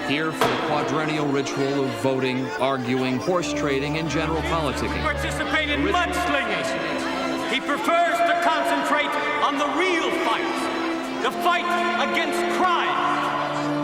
here for the quadrennial ritual of voting, arguing, horse trading, and general politicking. Participate in mudslinging. He prefers to concentrate on the real fight. The fight against crime.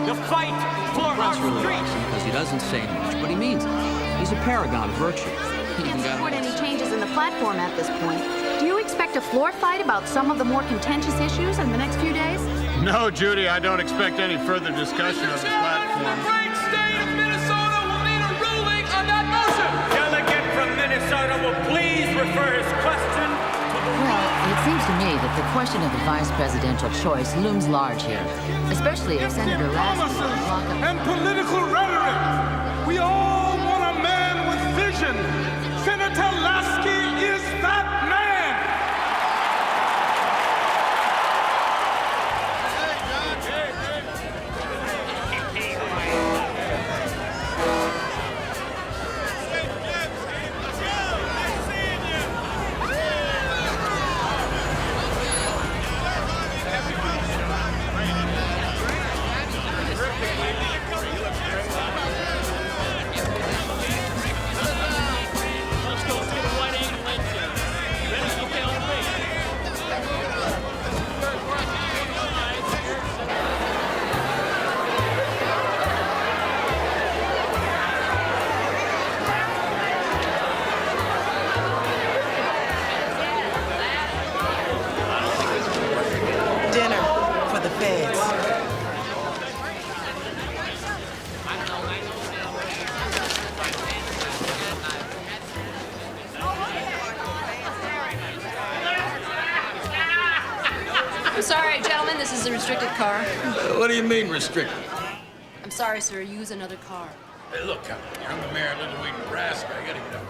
The fight for our streets. Because he doesn't say much, but he means it. He's a paragon of virtue. He can't support any changes in the platform at this point. Do you expect a floor fight about some of the more contentious issues in the next few days? No, Judy, I don't expect any further discussion of the platform. The great state of Minnesota will need a ruling on that motion. Delegate from Minnesota will please refer his question to the... Well, it seems to me that the question of the vice presidential choice looms large here, especially if Senator Lasky will block up... And political rhetoric. We all want a man with vision. Senator Lasky is that man. I'm sorry, gentlemen, this is a restricted car. What do you mean, restricted? I'm sorry, sir. Use another car. Hey, look, I'm the mayor of Little Wheat, Nebraska. I gotta get up.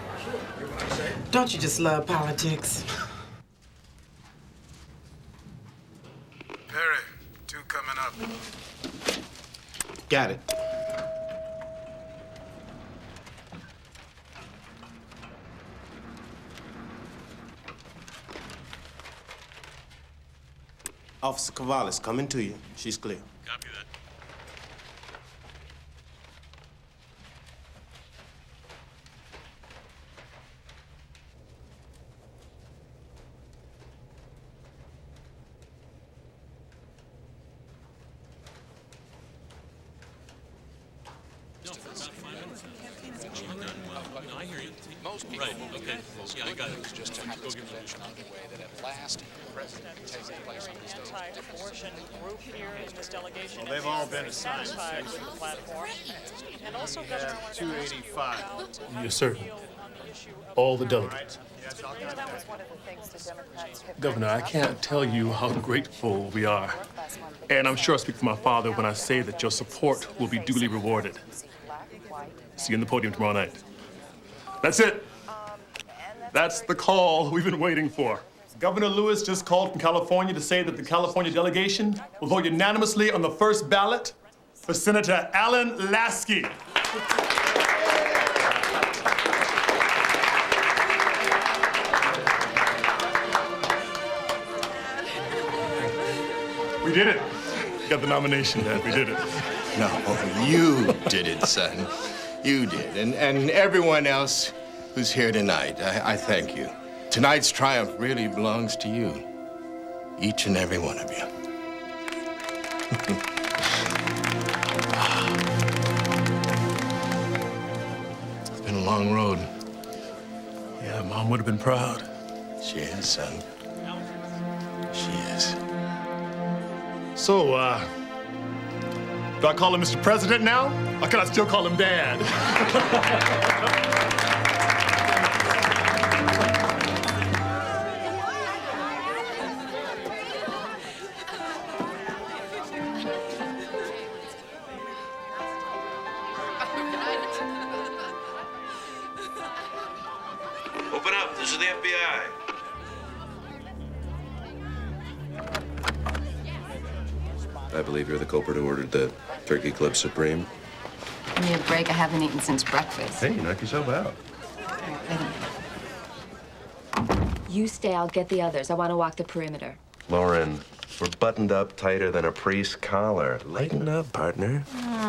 Hear what I say? Don't you just love politics? Perry, 2 coming up. Got it. Officer Cavallis, coming to you. She's clear. Copy that. I hear you. Most people okay. Yeah, I got it. Just to have this convention on the way that at last the president can take place on these days. Anti-abortion group here in this delegation. Well, they've all been assigned. Satisfied with the platform. And also, Governor, I wanted to ask you 285. about Yes, sir. on the issue of All the delegates. that was one of the things the Democrats have Governor, I can't tell you how grateful we are. And I'm sure I speak for my father when I say that your support will be duly rewarded. See you on the podium tomorrow night. That's it. That's the call we've been waiting for. Governor Lewis just called from California to say that the California delegation will vote unanimously on the first ballot for Senator Alan Lasky. We did it. Got the nomination, Dad. We did it. No, you did it, son. You did. And everyone else who's here tonight, I thank you. Tonight's triumph really belongs to you. Each and every one of you. It's been a long road. Yeah, Mom would have been proud. She is, son. She is. So, do I call him Mr. President now? Or can I still call him Dad? Open up. This is the FBI. I believe you're the culprit who ordered the Turkey Club Supreme. Give me a break. I haven't eaten since breakfast. Hey, knock yourself out. Wait a minute. You stay. I'll get the others. I want to walk the perimeter. Lauren, we're buttoned up tighter than a priest's collar. Lighten up, partner.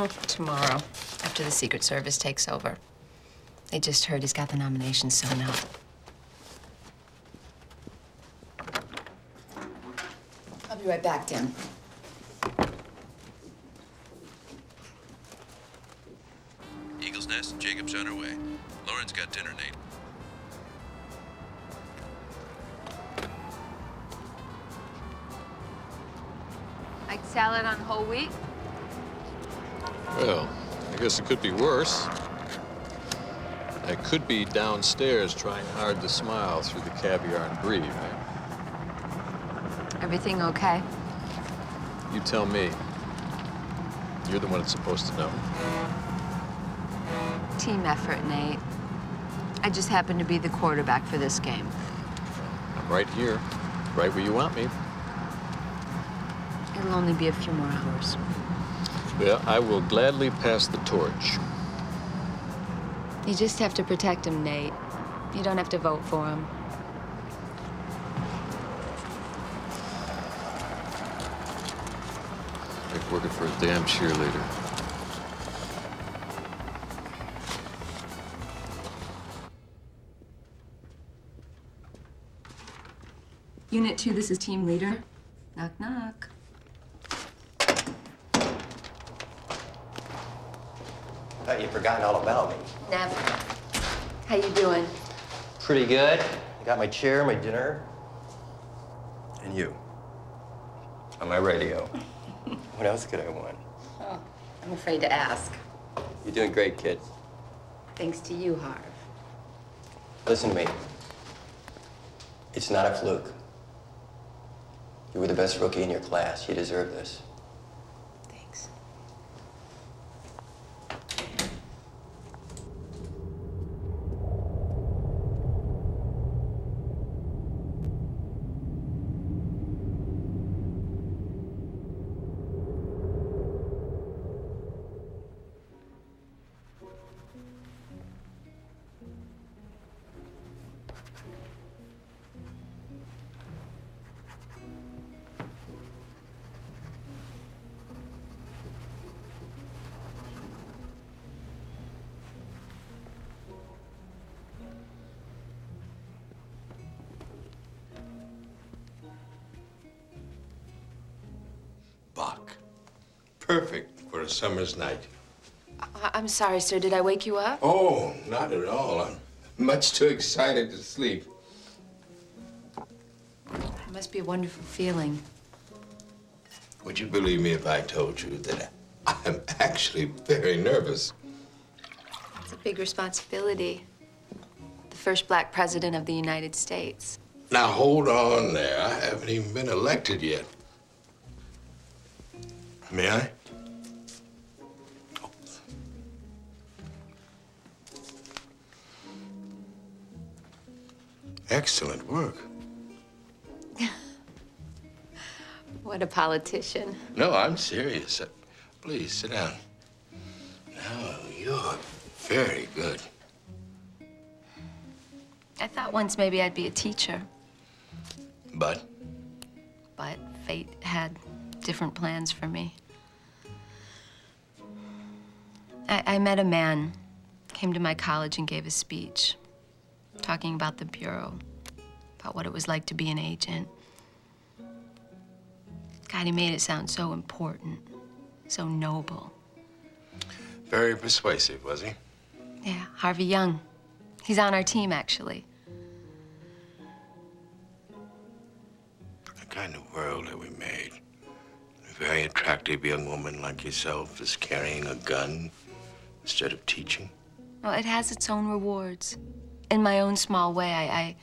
Tomorrow, after the Secret Service takes over. They just heard he's got the nomination sewn up. I'll be right back, Tim. Eagle's Nest, Jacob's on her way. Lauren's got dinner, Nate. Like salad on whole wheat? Well, I guess it could be worse. I could be downstairs trying hard to smile through the caviar and brie, right? Everything okay? You tell me. You're the one that's supposed to know. Team effort, Nate. I just happen to be the quarterback for this game. I'm right here, right where you want me. It'll only be a few more hours. Well, I will gladly pass the torch. You just have to protect him, Nate. You don't have to vote for him. Like working for a damn cheerleader. Unit 2, this is team leader. Knock, knock. Thought you'd forgotten all about me. Never. How you doing? Pretty good. I got my chair, my dinner, and you. On my radio. What else could I want? Oh, I'm afraid to ask. You're doing great, kid. Thanks to you, Harv. Listen to me. It's not a fluke. You were the best rookie in your class. You deserve this. Thanks. Perfect for a summer's night. I'm sorry, sir. Did I wake you up? Oh, not at all. I'm much too excited to sleep. It must be a wonderful feeling. Would you believe me if I told you that I'm actually very nervous? It's a big responsibility. The first black president of the United States. Now, hold on there. I haven't even been elected yet. May I? Excellent work. What a politician. No, I'm serious. Please, sit down. No, you're very good. I thought once maybe I'd be a teacher. But? But fate had different plans for me. I met a man, came to my college and gave a speech, talking about the Bureau, about what it was like to be an agent. God, he made it sound so important, so noble. Very persuasive, was he? Yeah, Harvey Young. He's on our team, actually. The kind of world that we made. A very attractive young woman like yourself is carrying a gun instead of teaching. Well, it has its own rewards. In my own small way,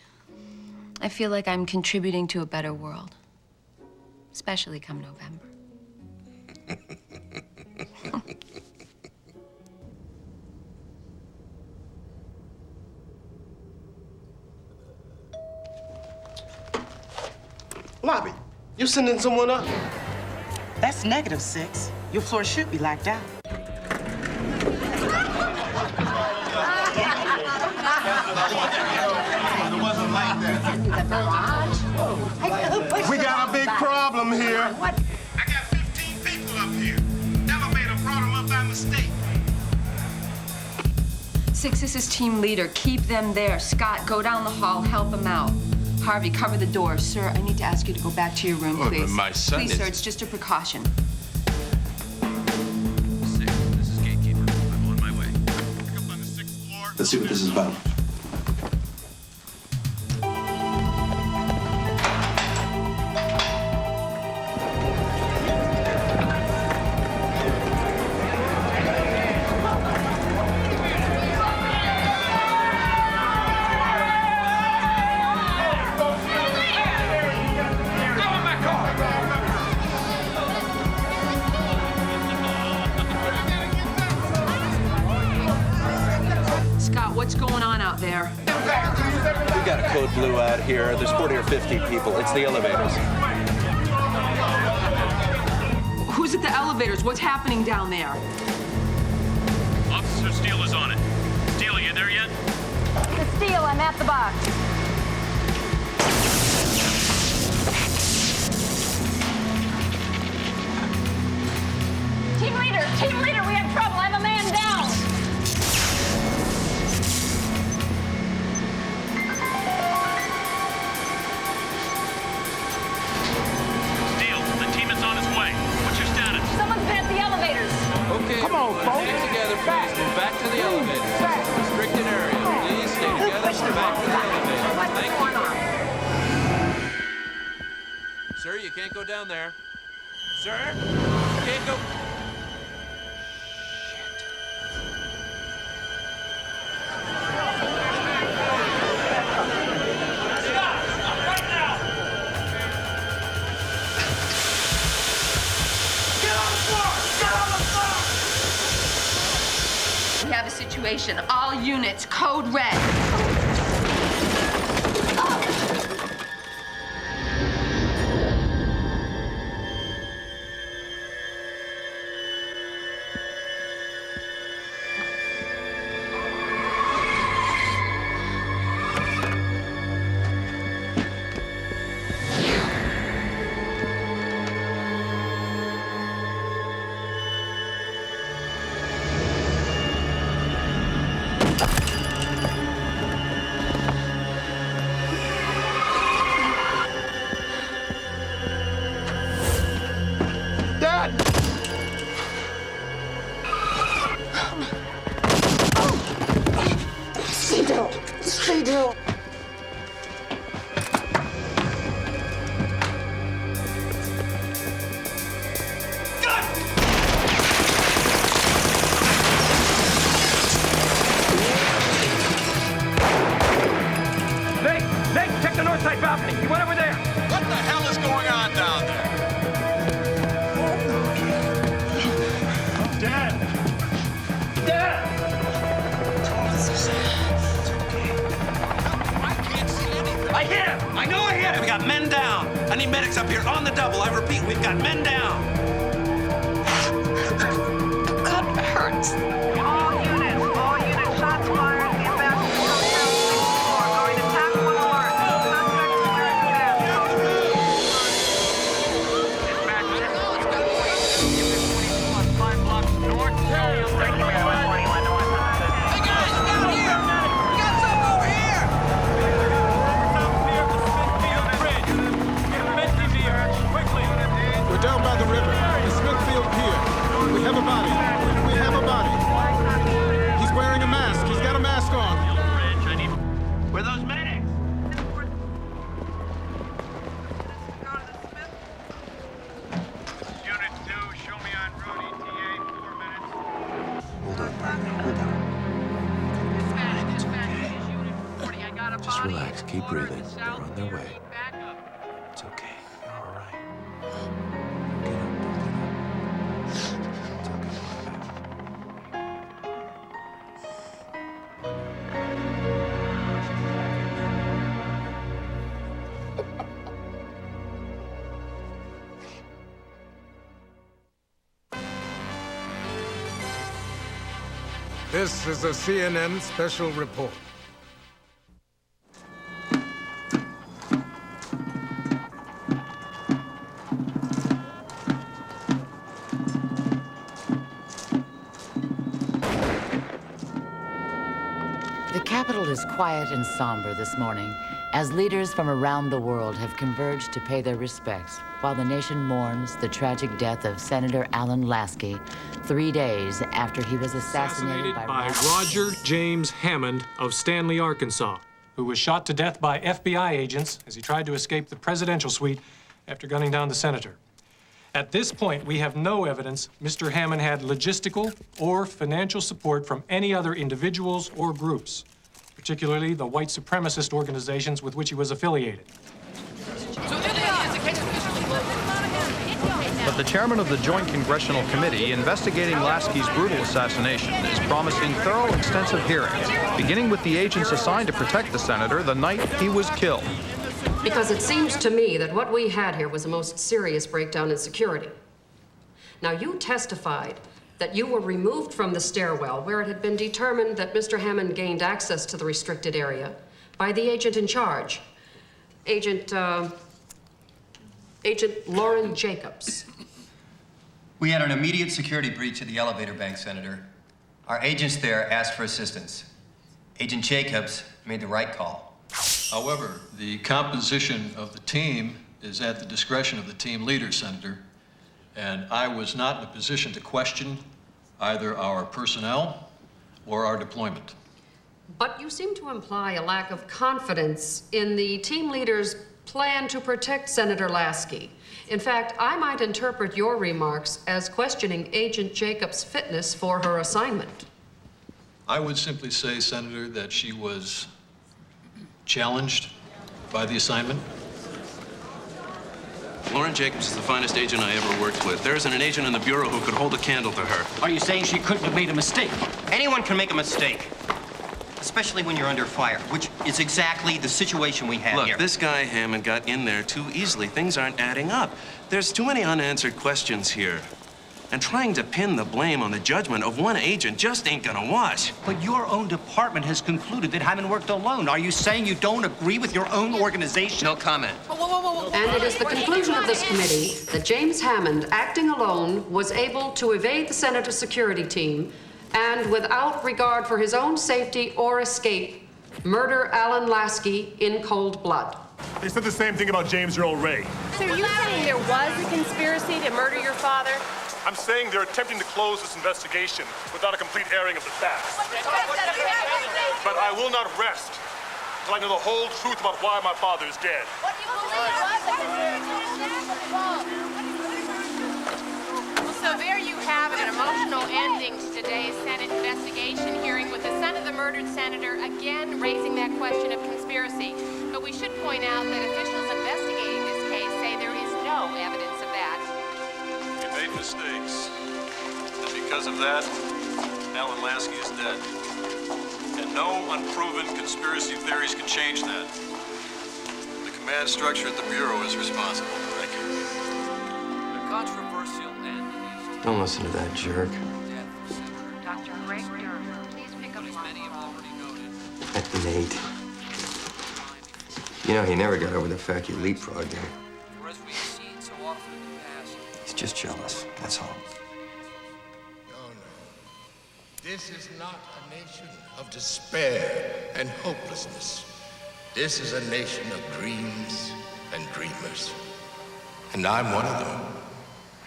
I feel like I'm contributing to a better world. Especially come November. Lobby, you sending someone up? That's -6. Your floor should be locked out. We got a big problem here. I got 15 people up here. Elevator brought them up by mistake. mistake. Six is his team leader. Keep them there. Scott, go down the hall. Help him out. Harvey, cover the door. Sir, I need to ask you to go back to your room, Oh, please. but my son Please, is... sir, it's just a precaution. This is Gatekeeper. I'm on my way. Let's see what this is about. Scott, what's going on out there? We got a code blue out here. There's 40 or 50 people. It's the elevators. Who's at the elevators? What's happening down there? Officer Steele is on it. Steele, are you there yet? It's Steele, I'm at the box. Team leader, we have trouble. I have a man down. Steele, the team is on its way. What's your status? Someone's been at the elevators. Okay, Come on, everyone, folks. stay together, please. Move back to the elevators. This is a restricted area. Please stay together. Move back to the elevators. Thank you. Sir, you can't go down there. Sir, you can't go... We have a situation. All units, code red. Stay down. Nate, check the north side balcony. He went over there. What the hell is going on down there? Dad! I hit him! I know I hit him! We got men down. I need medics up here on the double. I repeat, we've got men down. That hurts. All units, shots fired. Inbound to Hotel 64. Going to TAC 1 alert. Suspect secured death. Dispatch, this is 141, 5 blocks north. Hey guys, down here! We got something over here! We're down by the river. The Smithfield Pier. We have a body. We have a body. He's wearing a mask. He's got a mask on. Where those medics? Unit 2, show me on route ETA, 4 minutes. Hold on, partner. Hold on. Just relax. Keep breathing. They're on their way. It's okay. You're all right. Get up. It's okay. This is a CNN special report. The Capitol is quiet and somber this morning as leaders from around the world have converged to pay their respects while the nation mourns the tragic death of Senator Alan Lasky 3 days after he was assassinated by Roger James Hammond of Stanley, Arkansas, who was shot to death by FBI agents as he tried to escape the presidential suite after gunning down the senator. At this point, we have no evidence Mr. Hammond had logistical or financial support from any other individuals or groups, particularly the white supremacist organizations with which he was affiliated. But the chairman of the Joint Congressional Committee investigating Lasky's brutal assassination is promising thorough, extensive hearings, beginning with the agents assigned to protect the senator the night he was killed. Because it seems to me that what we had here was a most serious breakdown in security. Now, you testified that you were removed from the stairwell where it had been determined that Mr. Hammond gained access to the restricted area by the agent in charge, Agent Lauren Jacobs. We had an immediate security breach at the elevator bank, Senator. Our agents there asked for assistance. Agent Jacobs made the right call. However, the composition of the team is at the discretion of the team leader, Senator, and I was not in a position to question either our personnel or our deployment. But you seem to imply a lack of confidence in the team leader's plan to protect Senator Lasky. In fact, I might interpret your remarks as questioning Agent Jacobs' fitness for her assignment. I would simply say, Senator, that she was challenged by the assignment. Lauren Jacobs is the finest agent I ever worked with. There isn't an agent in the Bureau who could hold a candle to her. Are you saying she couldn't have made a mistake? Anyone can make a mistake, especially when you're under fire, which is exactly the situation we have here. Look, this guy Hammond got in there too easily. Things aren't adding up. There's too many unanswered questions here. And trying to pin the blame on the judgment of one agent just ain't gonna wash. But your own department has concluded that Hammond worked alone. Are you saying you don't agree with your own organization? No comment. And it is the conclusion of this committee that James Hammond, acting alone, was able to evade the senator's security team and, without regard for his own safety or escape, murder Alan Lasky in cold blood. They said the same thing about James Earl Ray. So are you saying there was a conspiracy to murder your father? I'm saying they're attempting to close this investigation without a complete airing of the facts. But I will not rest until I know the whole truth about why my father is dead. So there you have it, an emotional ending to today's Senate investigation hearing with the son of the murdered senator again raising that question of conspiracy. But we should point out that officials investigating this case say there is no evidence of that. We made mistakes, and because of that, Alan Lasky is dead. And no unproven conspiracy theories can change that. The command structure at the Bureau is responsible. Thank you. The controversial end. Don't listen to that jerk. Dr. Greg Durham, please pick up Nate. You know, he never got over the fact you leapfrogged him. He's just jealous, that's all. This is not a nation of despair and hopelessness. This is a nation of dreams and dreamers. And I'm one of them.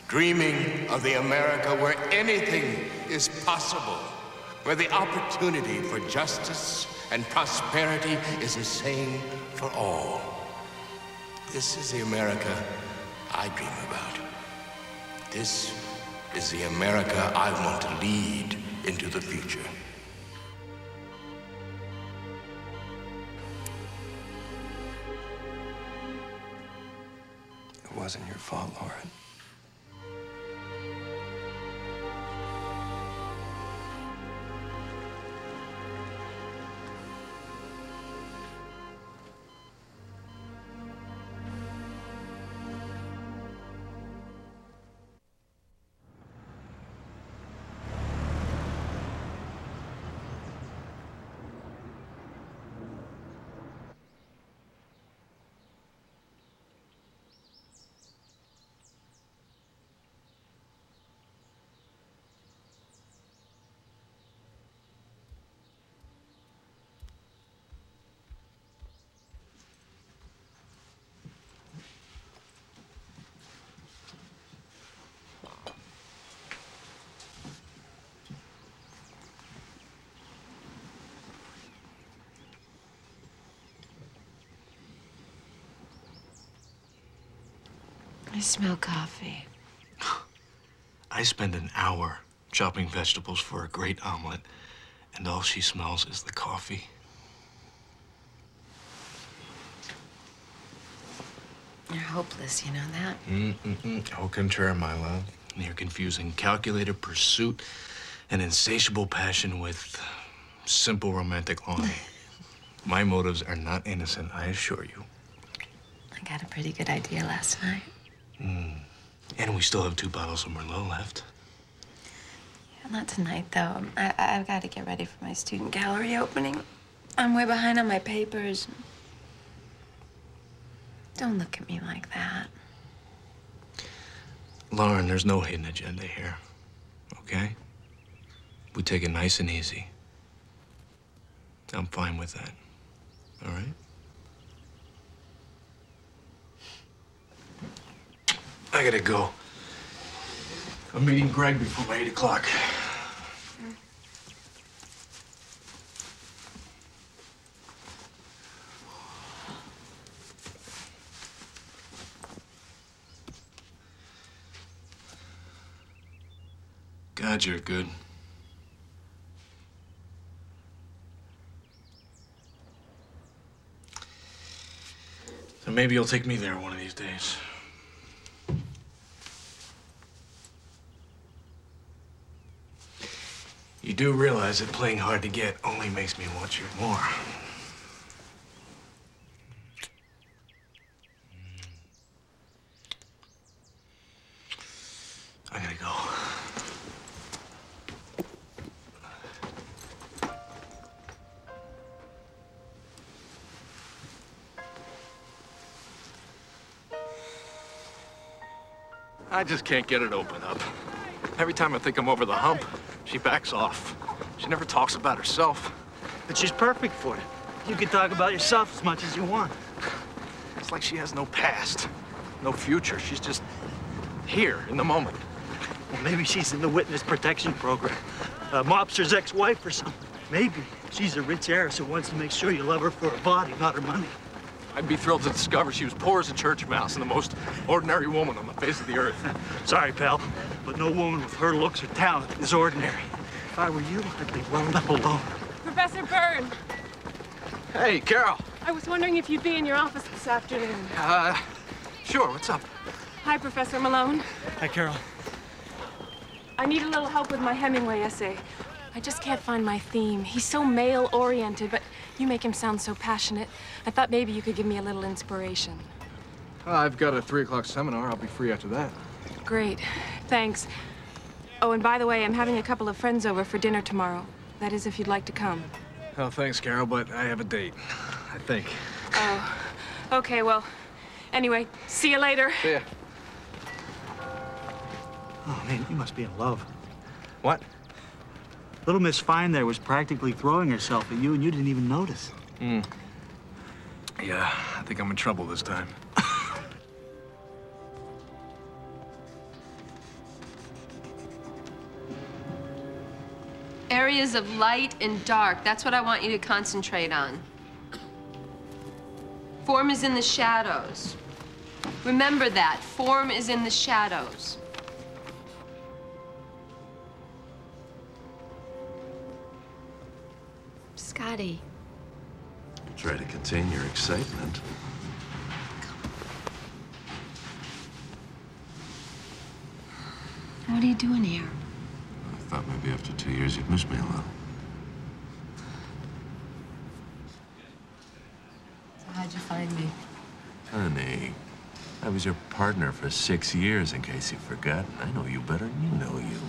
Dreaming of the America where anything is possible, where the opportunity for justice and prosperity is the same for all. This is the America I dream about. This is the America I want to lead into the future. It wasn't your fault, Lauren. I smell coffee. I spend an hour chopping vegetables for a great omelet, and all she smells is the coffee. You're hopeless, you know that? Au contraire, my love. You're confusing calculated pursuit and insatiable passion with simple romantic longing. My motives are not innocent, I assure you. I got a pretty good idea last night. And we still have 2 bottles of Merlot left. Yeah, not tonight, though. I've got to get ready for my student gallery opening. I'm way behind on my papers. Don't look at me like that. Lauren, there's no hidden agenda here, okay? We take it nice and easy. I'm fine with that, all right? I gotta go. I'm meeting Greg before my 8 o'clock. God, you're good. So maybe you'll take me there one of these days. You do realize that playing hard to get only makes me want you more. I gotta go. I just can't get it open up. Every time I think I'm over the hump, she backs off. She never talks about herself. But she's perfect for it. You can talk about yourself as much as you want. It's like she has no past, no future. She's just here in the moment. Well, maybe she's in the witness protection program. A mobster's ex-wife or something. Maybe she's a rich heiress who wants to make sure you love her for her body, not her money. I'd be thrilled to discover she was poor as a church mouse and the most ordinary woman on the face of the earth. Sorry, pal, but no woman with her looks or talent is ordinary. If I were you, I'd be wound up alone. Professor Byrne, Hey, Carol. I was wondering if you'd be in your office this afternoon. Sure, what's up? Hi, Professor Malone. Hi, Carol. I need a little help with my Hemingway essay. I just can't find my theme. He's so male-oriented, but you make him sound so passionate. I thought maybe you could give me a little inspiration. I've got a 3 o'clock seminar. I'll be free after that. Great. Thanks. Oh, and by the way, I'm having a couple of friends over for dinner tomorrow. That is, if you'd like to come. Oh, thanks, Carol, but I have a date, I think. Oh, okay, well, anyway, see you later. See ya. Oh, man, you must be in love. What? Little Miss Fine there was practically throwing herself at you, and you didn't even notice. Yeah, I think I'm in trouble this time. Areas of light and dark, that's what I want you to concentrate on. Form is in the shadows. Remember that. Form is in the shadows. Scotty. Try to contain your excitement. What are you doing here? I thought maybe after 2 years you'd miss me a little. So how'd you find me? Honey, I was your partner for 6 years, in case you've forgotten. I know you better than you know you.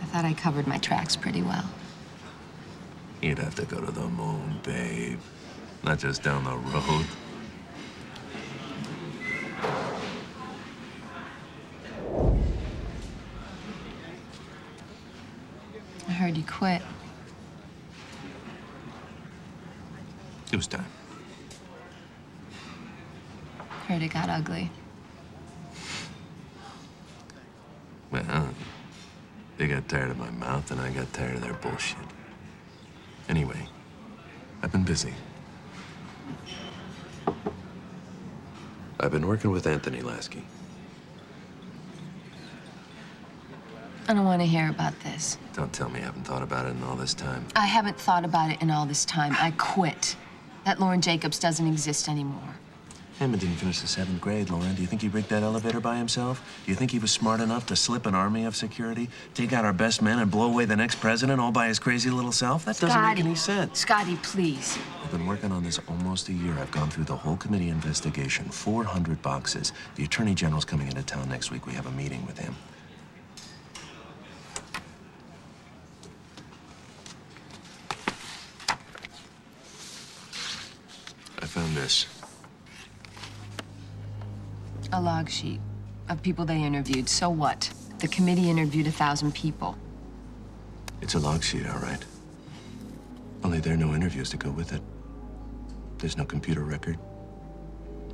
I thought I covered my tracks pretty well. You'd have to go to the moon, babe. Not just down the road. I heard you quit. It was time. Heard it got ugly. Well, they got tired of my mouth, and I got tired of their bullshit. Anyway, I've been busy. I've been working with Anthony Lasky. I don't want to hear about this. Don't tell me you haven't thought about it in all this time. I haven't thought about it in all this time. I quit. That Lauren Jacobs doesn't exist anymore. Hammond didn't finish the 7th grade, Lauren. Do you think he rigged that elevator by himself? Do you think he was smart enough to slip an army of security, take out our best men, and blow away the next president all by his crazy little self? That doesn't make any sense. Scotty, please. I've been working on this almost a year. I've gone through the whole committee investigation, 400 boxes. The Attorney General's coming into town next week. We have a meeting with him. I found this. A log sheet of people they interviewed. So what? The committee interviewed 1,000 people. It's a log sheet, all right. Only there are no interviews to go with it. There's no computer record,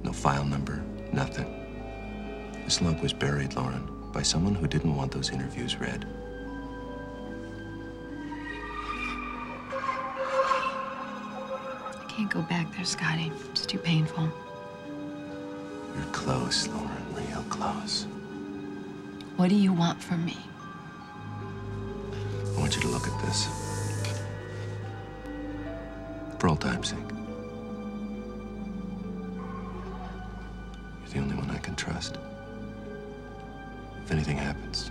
no file number, nothing. This log was buried, Lauren, by someone who didn't want those interviews read. I can't go back there, Scotty. It's too painful. You're close, Lauren, real close. What do you want from me? I want you to look at this. For old time's sake. You're the only one I can trust. If anything happens,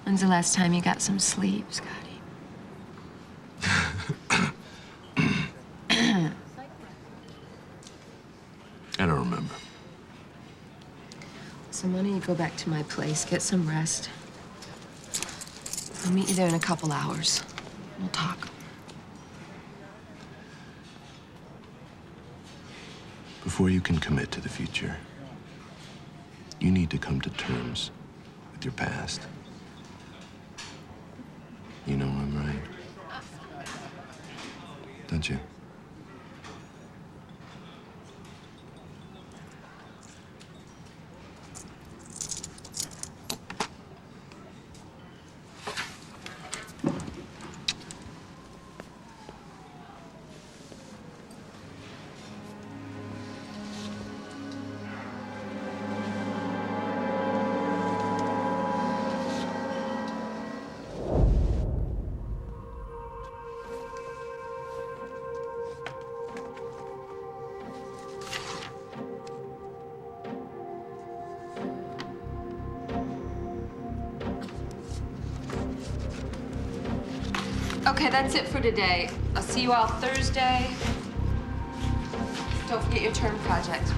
When's the last time you got some sleep, Scotty? I don't remember. So why don't you go back to my place, get some rest. I'll meet you there in a couple hours. We'll talk. Before you can commit to the future, you need to come to terms with your past. You know I'm right. Don't you? Okay, that's it for today. I'll see you all Thursday. Don't forget your term project.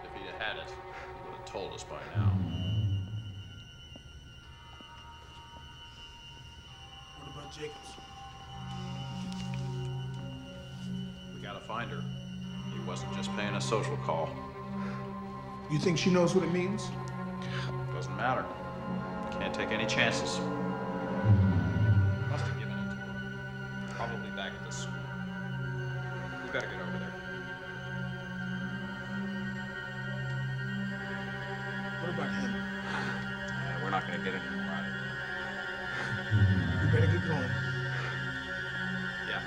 If he'd had it, he would have told us by now. What about Jacobs? We gotta find her. He wasn't just paying a social call. You think she knows what it means? Doesn't matter. Can't take any chances. Must have given it to her. Probably back at the school. We better get over there. about him? We're not going to get any more out of it. You better get going. Yeah.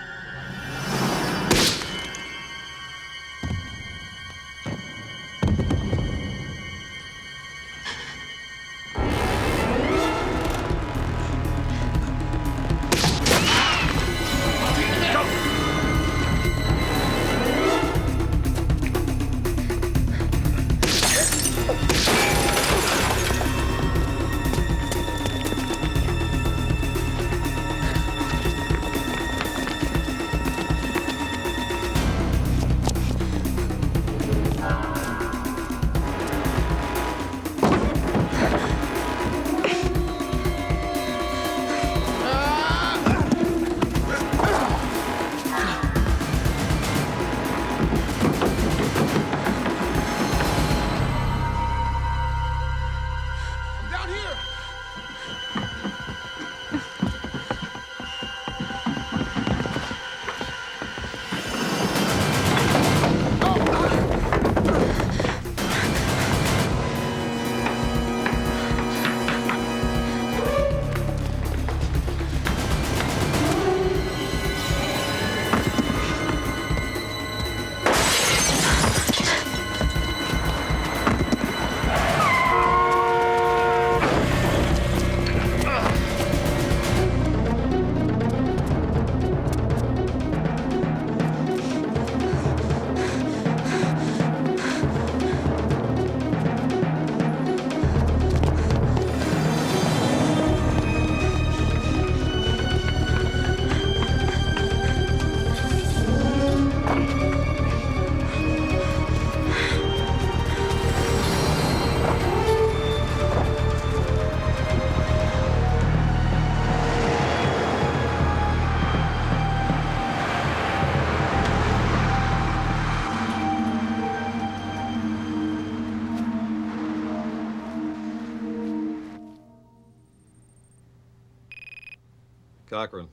Cochran.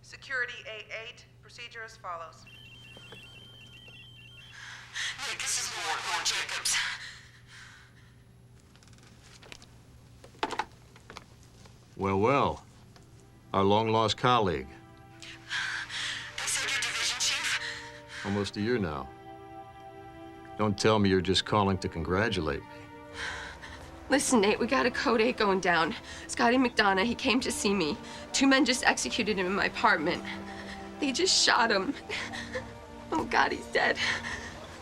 Security A8, procedure as follows. Nick, this is Lauren Jacobs. Well, well. Our long-lost colleague. They said you're division chief? Almost a year now. Don't tell me you're just calling to congratulate me. Listen, Nate, we got a Code 8 going down. Scotty McDonough, he came to see me. 2 men just executed him in my apartment. They just shot him. Oh, God, he's dead.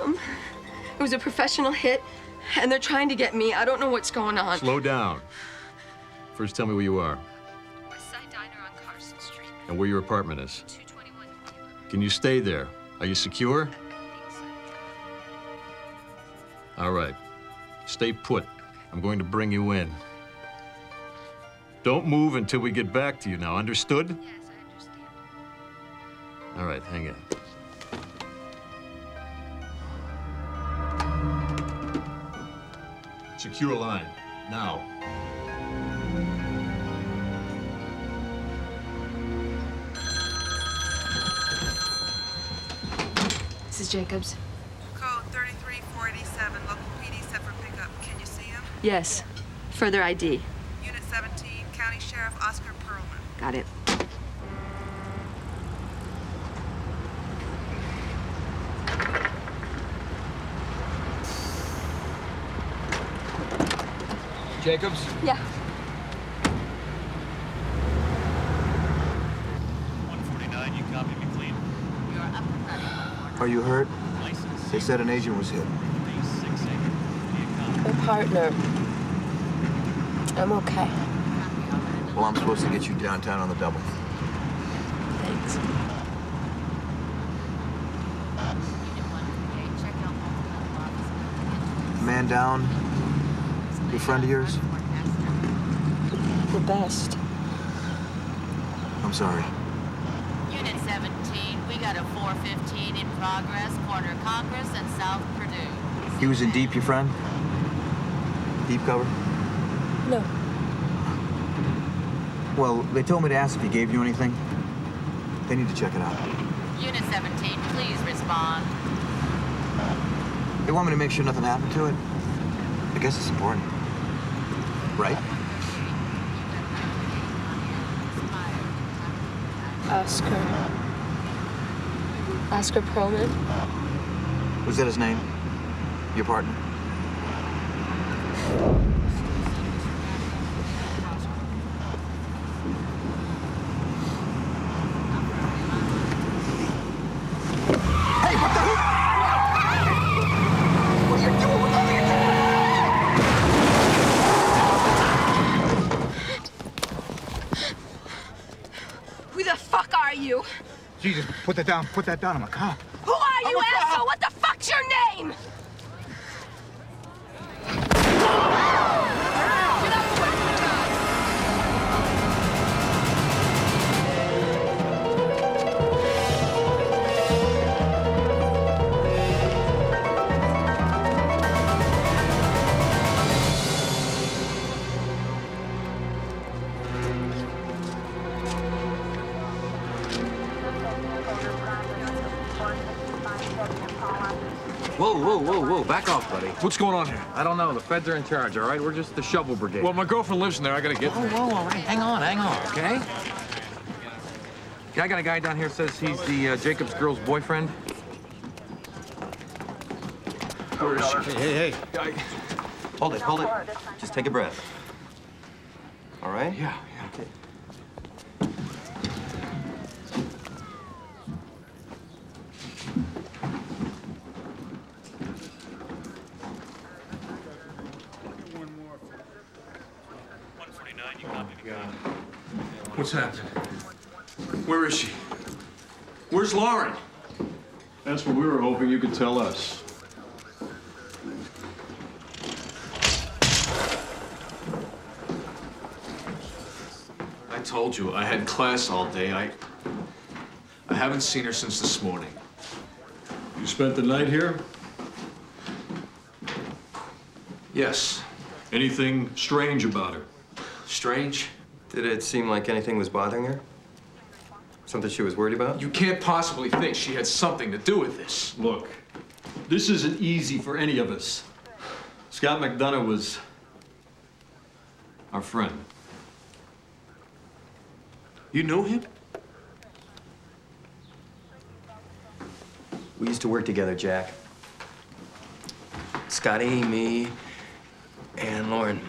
It was a professional hit, and they're trying to get me. I don't know what's going on. Slow down. First, tell me where you are. West Side Diner on Carson Street. And where your apartment is. 221. Can you stay there? Are you secure? All right. Stay put. I'm going to bring you in. Don't move until we get back to you now, understood? Yes, I understand. All right, hang in. Secure line, now. This is Jacobs. Code 33487, local PD set for pickup. Can you see him? Yes. Further ID. Unit 17, County Sheriff Oscar Perlman. Got it. Jacobs? Yeah. 149, you copy me clean? You're up and running. Are you hurt? They said an agent was hit. My partner. I'm okay. Well, I'm supposed to get you downtown on the double. Thanks. Man down. Good friend of yours? The best. I'm sorry. Unit 17, we got a 415 in progress, corner Congress and South Purdue. He was in deep, your friend? Deep cover? No. Well, they told me to ask if he gave you anything. They need to check it out. Unit 17, please respond. They want me to make sure nothing happened to it. I guess it's important. right? Oscar Perlman. Was that his name? Your partner? Hey, what the? What are you doing? What are you Who the fuck are you? Jesus, put that down. Put that down. I'm a cop. Who are you, asshole? What the fuck's your name? Whoa, back off, buddy. What's going on here? I don't know. The feds are in charge, all right? We're just the shovel brigade. Well, my girlfriend lives in there. I gotta get there. Whoa, all right. Hang on, okay? Yeah, I got a guy down here says he's the Jacobs girl's boyfriend. Where is she? Hey. Hold it. Just take a breath. All right? Yeah. Okay. What's happening? Where is she? Where's Lauren? That's what we were hoping you could tell us. I told you, I had class all day. I haven't seen her since this morning. You spent the night here? Yes. Anything strange about her? Strange? Did it seem like anything was bothering her? Something she was worried about? You can't possibly think she had something to do with this. Look, this isn't easy for any of us. Scott McDonough was our friend. You knew him? We used to work together, Jack. Scotty, me, and Lauren.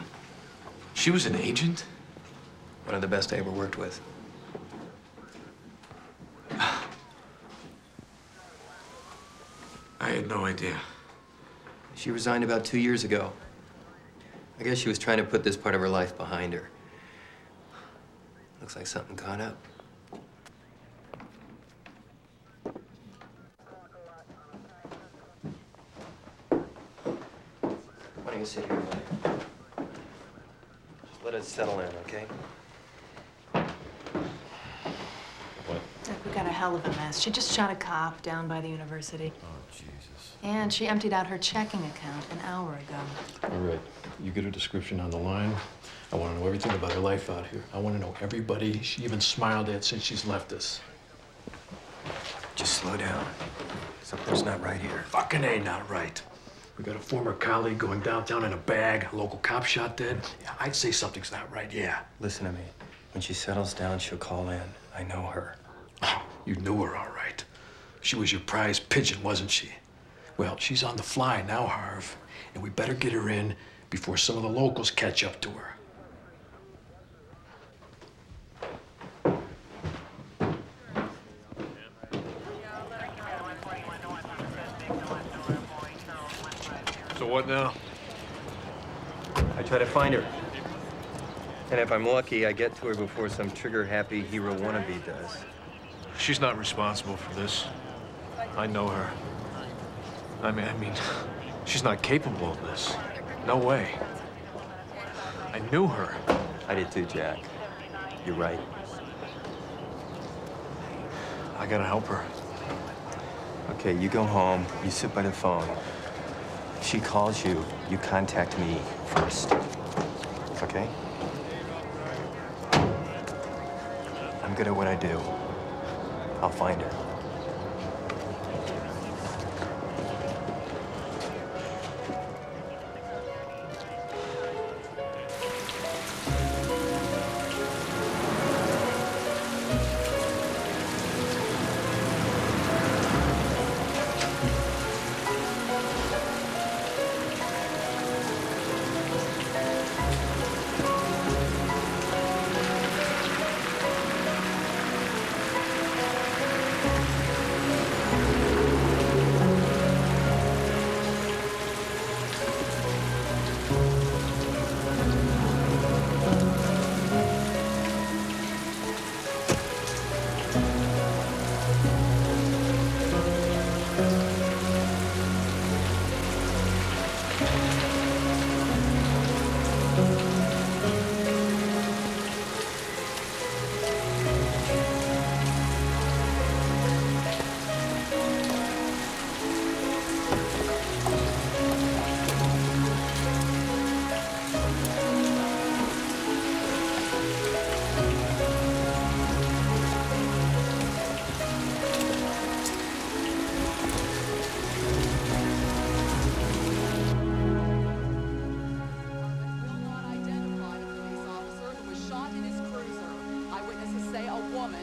She was an agent? One of the best I ever worked with. I had no idea. She resigned about 2 years ago. I guess she was trying to put this part of her life behind her. Looks like something caught up. Why don't you sit here, buddy? Just let it settle in, okay? We got a hell of a mess. She just shot a cop down by the university. Oh, Jesus. And she emptied out her checking account an hour ago. All right. You get her description on the line. I want to know everything about her life out here. I want to know everybody she even smiled at since she's left us. Just slow down. Something's not right here. Fucking A, not right. We got a former colleague going downtown in a bag, a local cop shot dead. Yeah, I'd say something's not right, yeah. Listen to me. When she settles down, she'll call in. I know her. Oh, you knew her, all right. She was your prize pigeon, wasn't she? Well, she's on the fly now, Harv, and we better get her in before some of the locals catch up to her. So what now? I try to find her. And if I'm lucky, I get to her before some trigger-happy hero wannabe does. She's not responsible for this. I know her. I mean, she's not capable of this. No way. I knew her. I did too, Jack. You're right. I gotta help her. Okay, you go home, you sit by the phone. If she calls you, you contact me first. Okay? I'm good at what I do. I'll find her.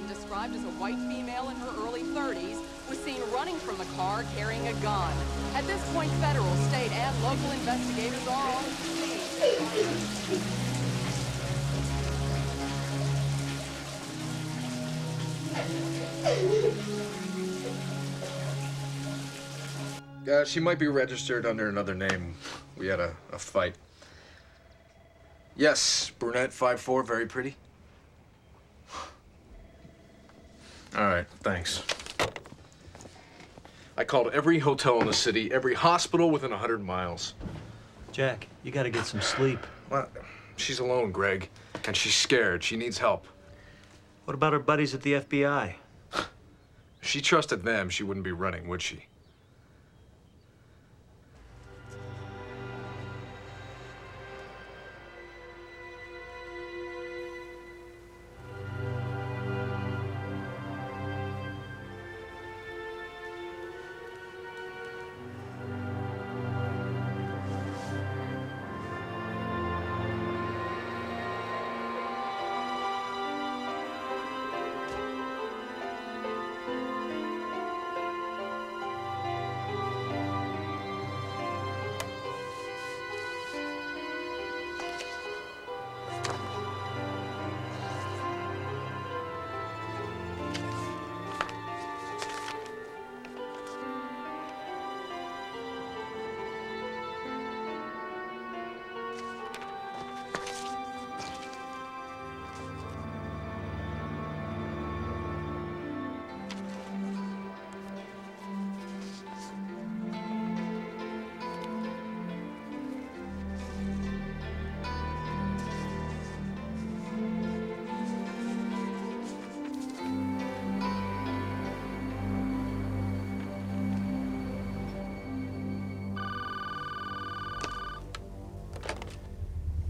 described as a white female in her early 30s, was seen running from the car carrying a gun. At this point, federal, state, and local investigators are on the scene. She might be registered under another name. We had a fight. Yes, brunette, 5'4", very pretty. All right, thanks. I called every hotel in the city, every hospital within 100 miles. Jack, you gotta get some sleep. Well, she's alone, Greg, and she's scared. She needs help. What about her buddies at the FBI? If she trusted them, she wouldn't be running, would she?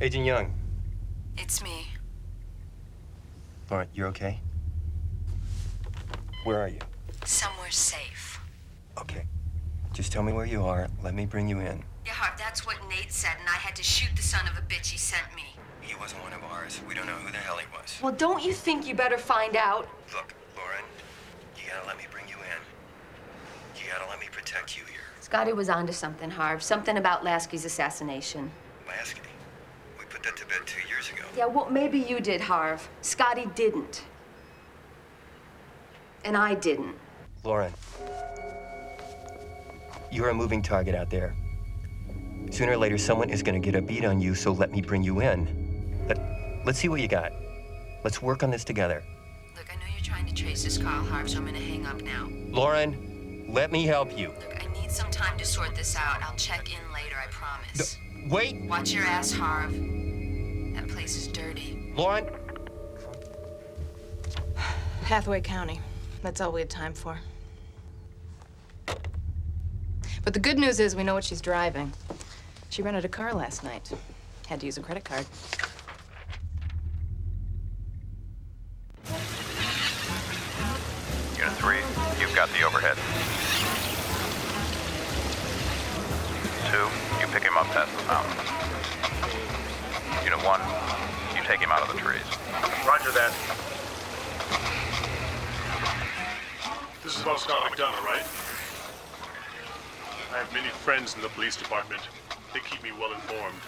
Agent Young. It's me. Lauren, you're okay? Where are you? Somewhere safe. Okay. Just tell me where you are. Let me bring you in. Yeah, Harv, that's what Nate said, and I had to shoot the son of a bitch he sent me. He wasn't one of ours. We don't know who the hell he was. Well, don't you think you better find out? Look, Lauren, you gotta let me bring you in. You gotta let me protect you here. Scotty was onto something, Harv. Something about Lasky's assassination. Lasky? We put that to bed 2 years ago. Yeah, well, maybe you did, Harv. Scotty didn't. And I didn't. Lauren, you're a moving target out there. Sooner or later, someone is gonna get a beat on you, so let me bring you in. Let's see what you got. Let's work on this together. Look, I know you're trying to trace this Carl, Harv, so I'm gonna hang up now. Lauren, let me help you. Look, I need some time to sort this out. I'll check in later, I promise. Wait! Watch your ass, Harv. That place is dirty. Lauren? Hathaway County. That's all we had time for. But the good news is we know what she's driving. She rented a car last night. Had to use a credit card. Unit 3, you've got the overhead. 2, you pick him up past the mountain. Unit 1, you take him out of the trees. Roger that. This is about Scott McDonough, right? I have many friends in the police department. They keep me well informed.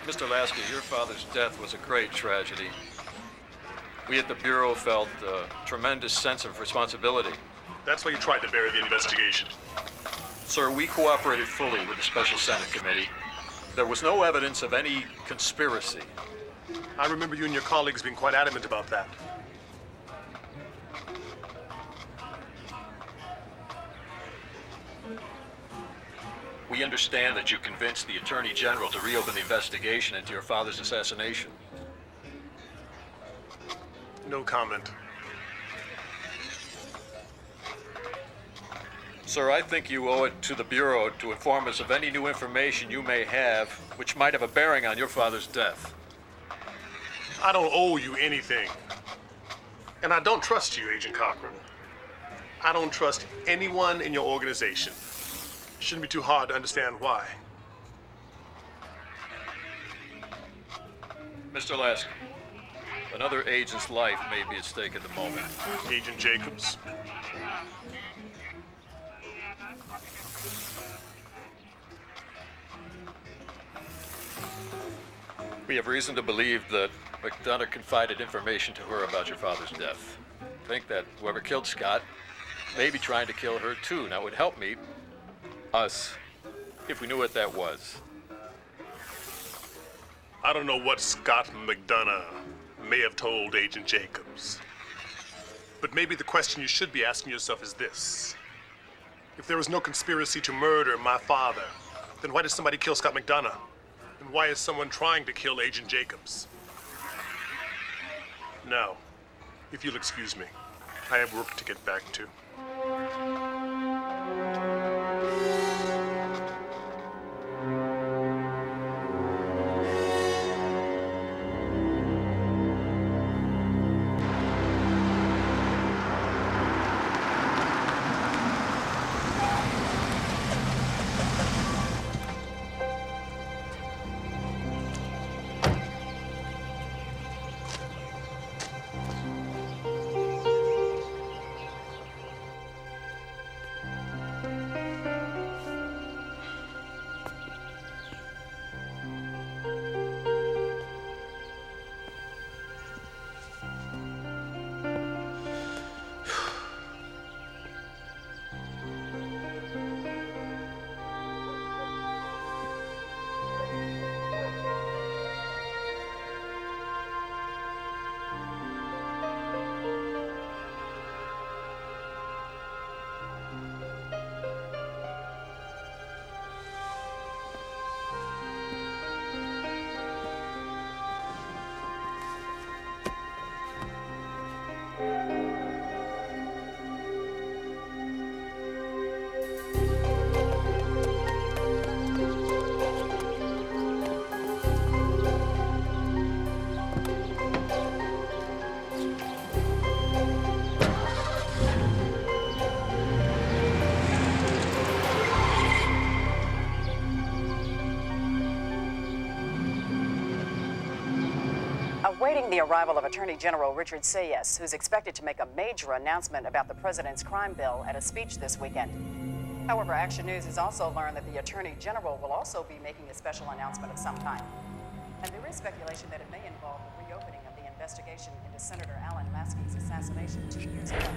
Mr. Lasky, your father's death was a great tragedy. We at the Bureau felt a tremendous sense of responsibility. That's why you tried to bury the investigation. Sir, we cooperated fully with the Special Senate Committee. There was no evidence of any conspiracy. I remember you and your colleagues being quite adamant about that. We understand that you convinced the Attorney General to reopen the investigation into your father's assassination. No comment. Sir, I think you owe it to the Bureau to inform us of any new information you may have which might have a bearing on your father's death. I don't owe you anything. And I don't trust you, Agent Cochran. I don't trust anyone in your organization. Shouldn't be too hard to understand why. Mr. Lasky, another agent's life may be at stake at the moment. Agent Jacobs. We have reason to believe that McDonough confided information to her about your father's death. Think that whoever killed Scott may be trying to kill her too. Now, it would help us, if we knew what that was. I don't know what Scott McDonough may have told Agent Jacobs. But maybe the question you should be asking yourself is this. If there was no conspiracy to murder my father, then why did somebody kill Scott McDonough? And why is someone trying to kill Agent Jacobs? Now, if you'll excuse me, I have work to get back to. Awaiting the arrival of Attorney General Richard Sayes, who's expected to make a major announcement about the president's crime bill at a speech this weekend. However, Action News has also learned that the Attorney General will also be making a special announcement of some kind. And there is speculation that it may involve the reopening of the investigation into Senator Alan Lasky's assassination 2 years ago.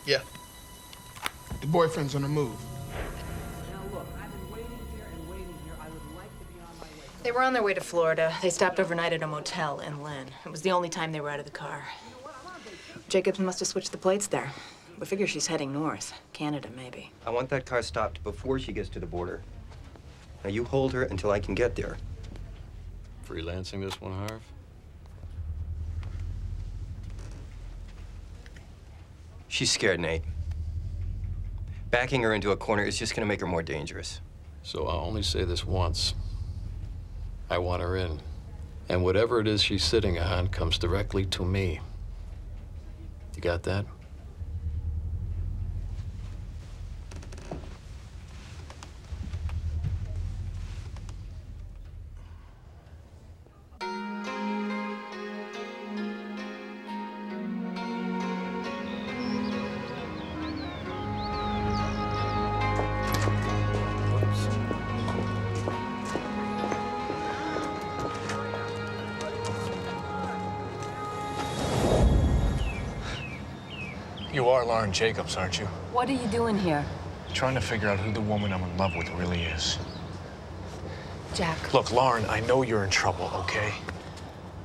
Yeah. The boyfriend's on the move. They were on their way to Florida. They stopped overnight at a motel in Lynn. It was the only time they were out of the car. Jacobs must have switched the plates there. We figure she's heading north. Canada, maybe. I want that car stopped before she gets to the border. Now, you hold her until I can get there. Freelancing this one, Harv? She's scared, Nate. Backing her into a corner is just gonna make her more dangerous. So I'll only say this once. I want her in. And whatever it is she's sitting on comes directly to me. You got that? You are Lauren Jacobs, aren't you? What are you doing here? Trying to figure out who the woman I'm in love with really is. Jack. Look, Lauren, I know you're in trouble, okay?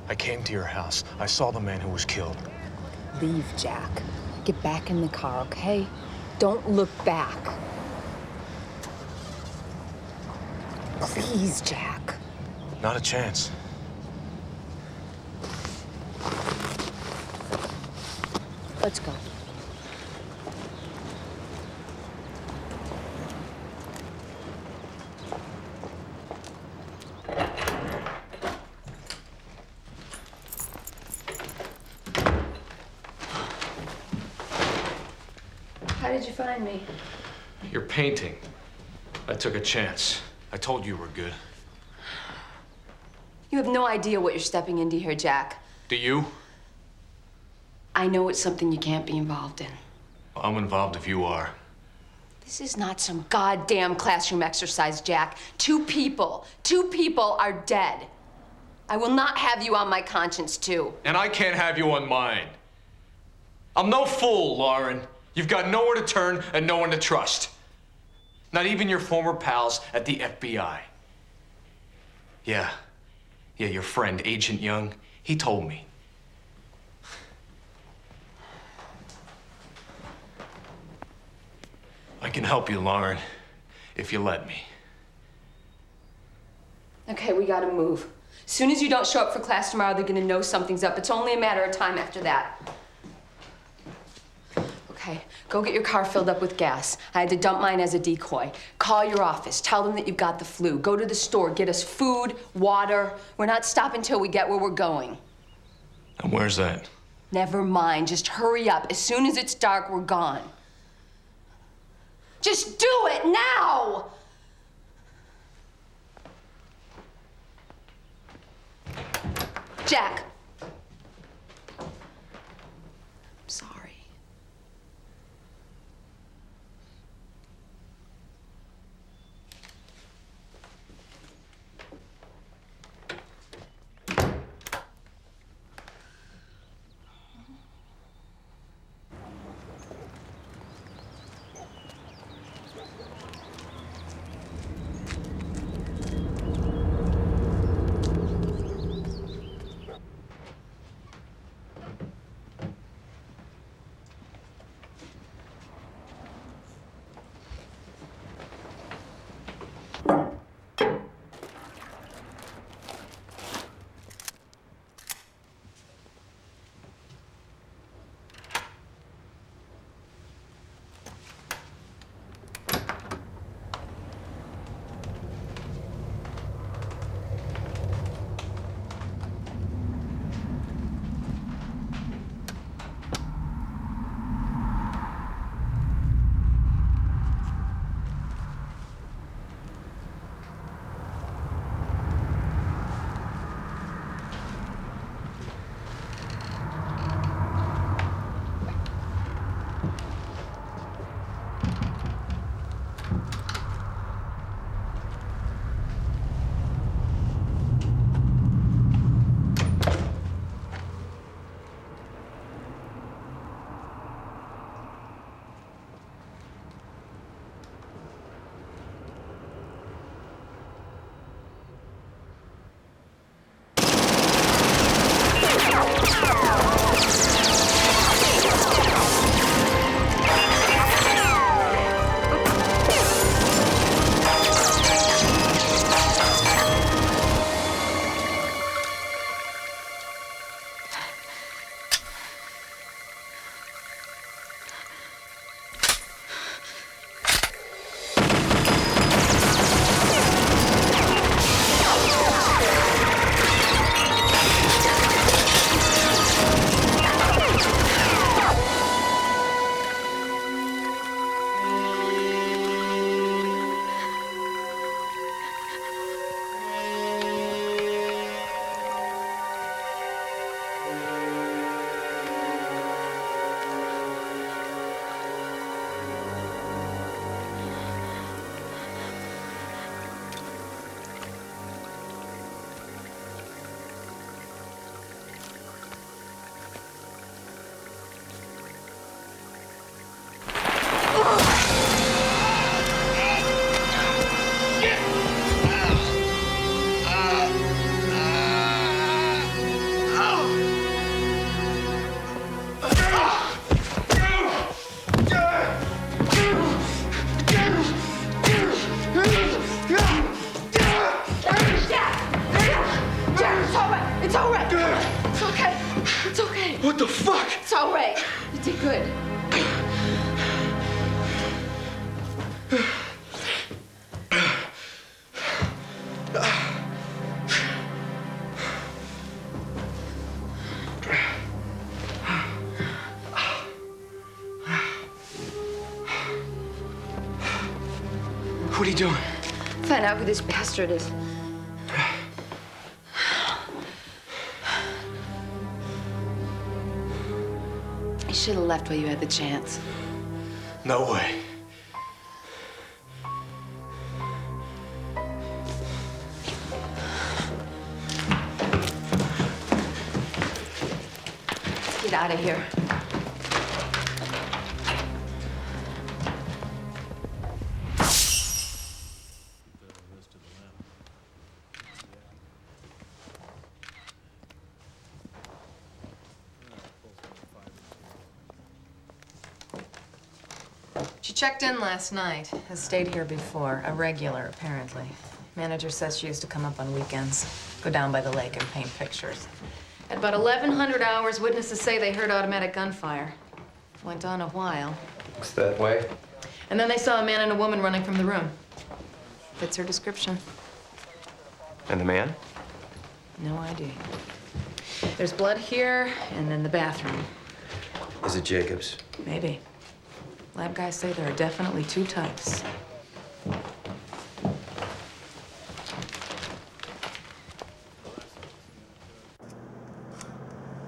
I came to your house. I saw the man who was killed. Leave, Jack. Get back in the car, okay? Don't look back. Please, Jack. Not a chance. Let's go. How did you find me? You're painting. I took a chance. I told you we're good. You have no idea what you're stepping into here, Jack. Do you? I know it's something you can't be involved in. I'm involved if you are. This is not some goddamn classroom exercise, Jack. Two people are dead. I will not have you on my conscience, too. And I can't have you on mine. I'm no fool, Lauren. You've got nowhere to turn and no one to trust. Not even your former pals at the FBI. Yeah, your friend, Agent Young, he told me. I can help you, Lauren, if you let me. Okay, we gotta move. As soon as you don't show up for class tomorrow, they're gonna know something's up. It's only a matter of time after that. Okay, go get your car filled up with gas. I had to dump mine as a decoy. Call your office. Tell them that you've got the flu. Go to the store. Get us food, water. We're not stopping till we get where we're going. And where's that? Never mind. Just hurry up. As soon as it's dark, we're gone. Just do it now! Jack. I'm sorry. It's okay. It's okay. What the fuck? It's all right. You did good. What are you doing? Find out who this bastard is. You should have left while you had the chance. No way. Let's get out of here. She checked in last night. Has stayed here before. A regular, apparently. Manager says she used to come up on weekends, go down by the lake and paint pictures. At about 1100 hours, witnesses say they heard automatic gunfire. Went on a while. Looks that way. And then they saw a man and a woman running from the room. Fits her description. And the man? No ID. There's blood here and in the bathroom. Is it Jacobs? Maybe. Lab guys say there are definitely two types.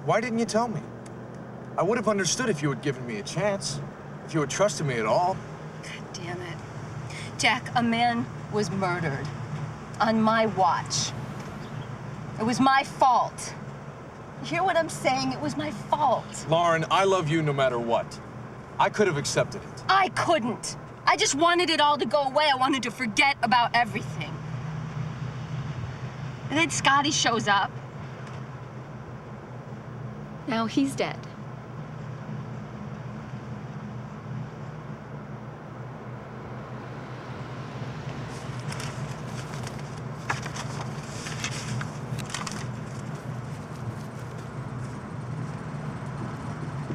Why didn't you tell me? I would have understood if you had given me a chance. If you had trusted me at all. God damn it. Jack, a man was murdered. On my watch. It was my fault. You hear what I'm saying? It was my fault. Lauren, I love you no matter what. I could have accepted it. I couldn't. I just wanted it all to go away. I wanted to forget about everything. And then Scotty shows up. Now he's dead.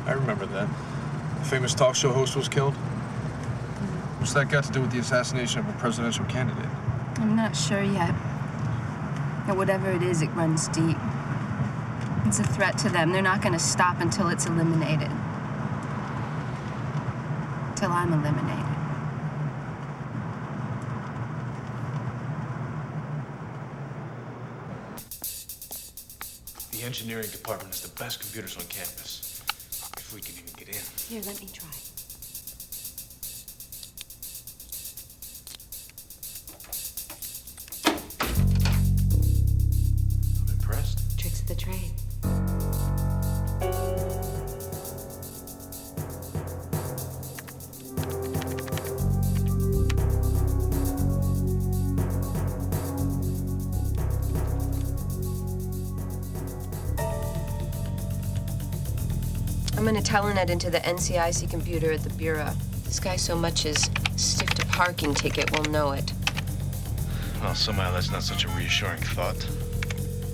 I remember that. The famous talk show host was killed. What's that got to do with the assassination of a presidential candidate? I'm not sure yet. But whatever it is, it runs deep. It's a threat to them. They're not going to stop until it's eliminated. Till I'm eliminated. The engineering department has the best computers on campus. If we can even get in. Here, let me try. I'm impressed. Tricks of the trade. I'm gonna telenet into the NCIC computer at the Bureau. This guy so much as stiffed a parking ticket will know it. Well, somehow that's not such a reassuring thought.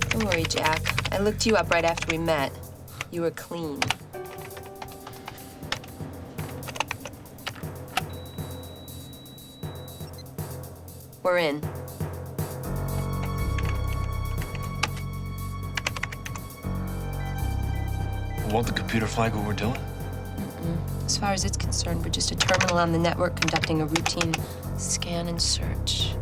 Don't worry, Jack. I looked you up right after we met. You were clean. We're in. Won't the computer flag what we're doing? As far as it's concerned, we're just a terminal on the network conducting a routine scan and search.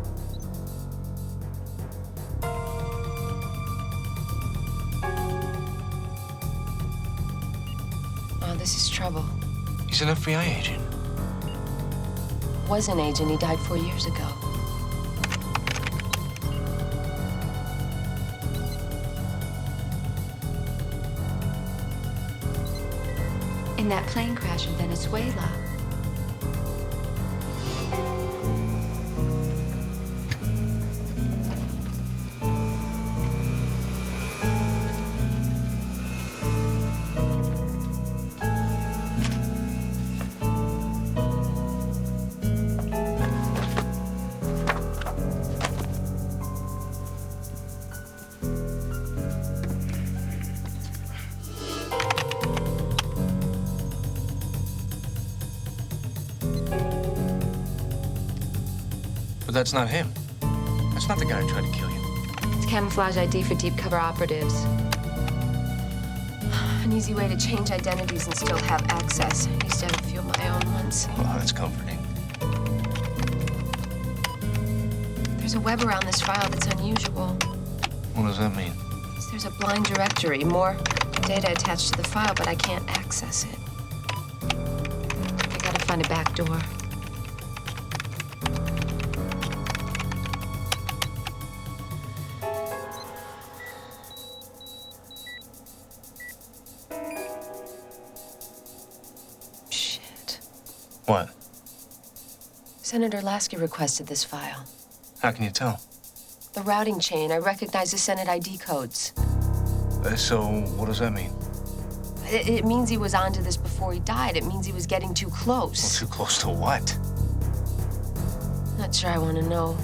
Oh, this is trouble. He's an FBI agent. Was an agent. He died 4 years ago. In that plane crash in Venezuela. But that's not him. That's not the guy who tried to kill you. It's camouflage ID for deep cover operatives. An easy way to change identities and still have access. I used to have a few of my own ones. Well, that's comforting. There's a web around this file that's unusual. What does that mean? There's a blind directory, more data attached to the file, but I can't access it. I gotta find a back door. Shit. What? Senator Lasky requested this file. How can you tell? The routing chain. I recognize the Senate ID codes. So, what does that mean? It means he was onto this before he died. It means he was getting too close. Well, too close to what? Not sure I want to know.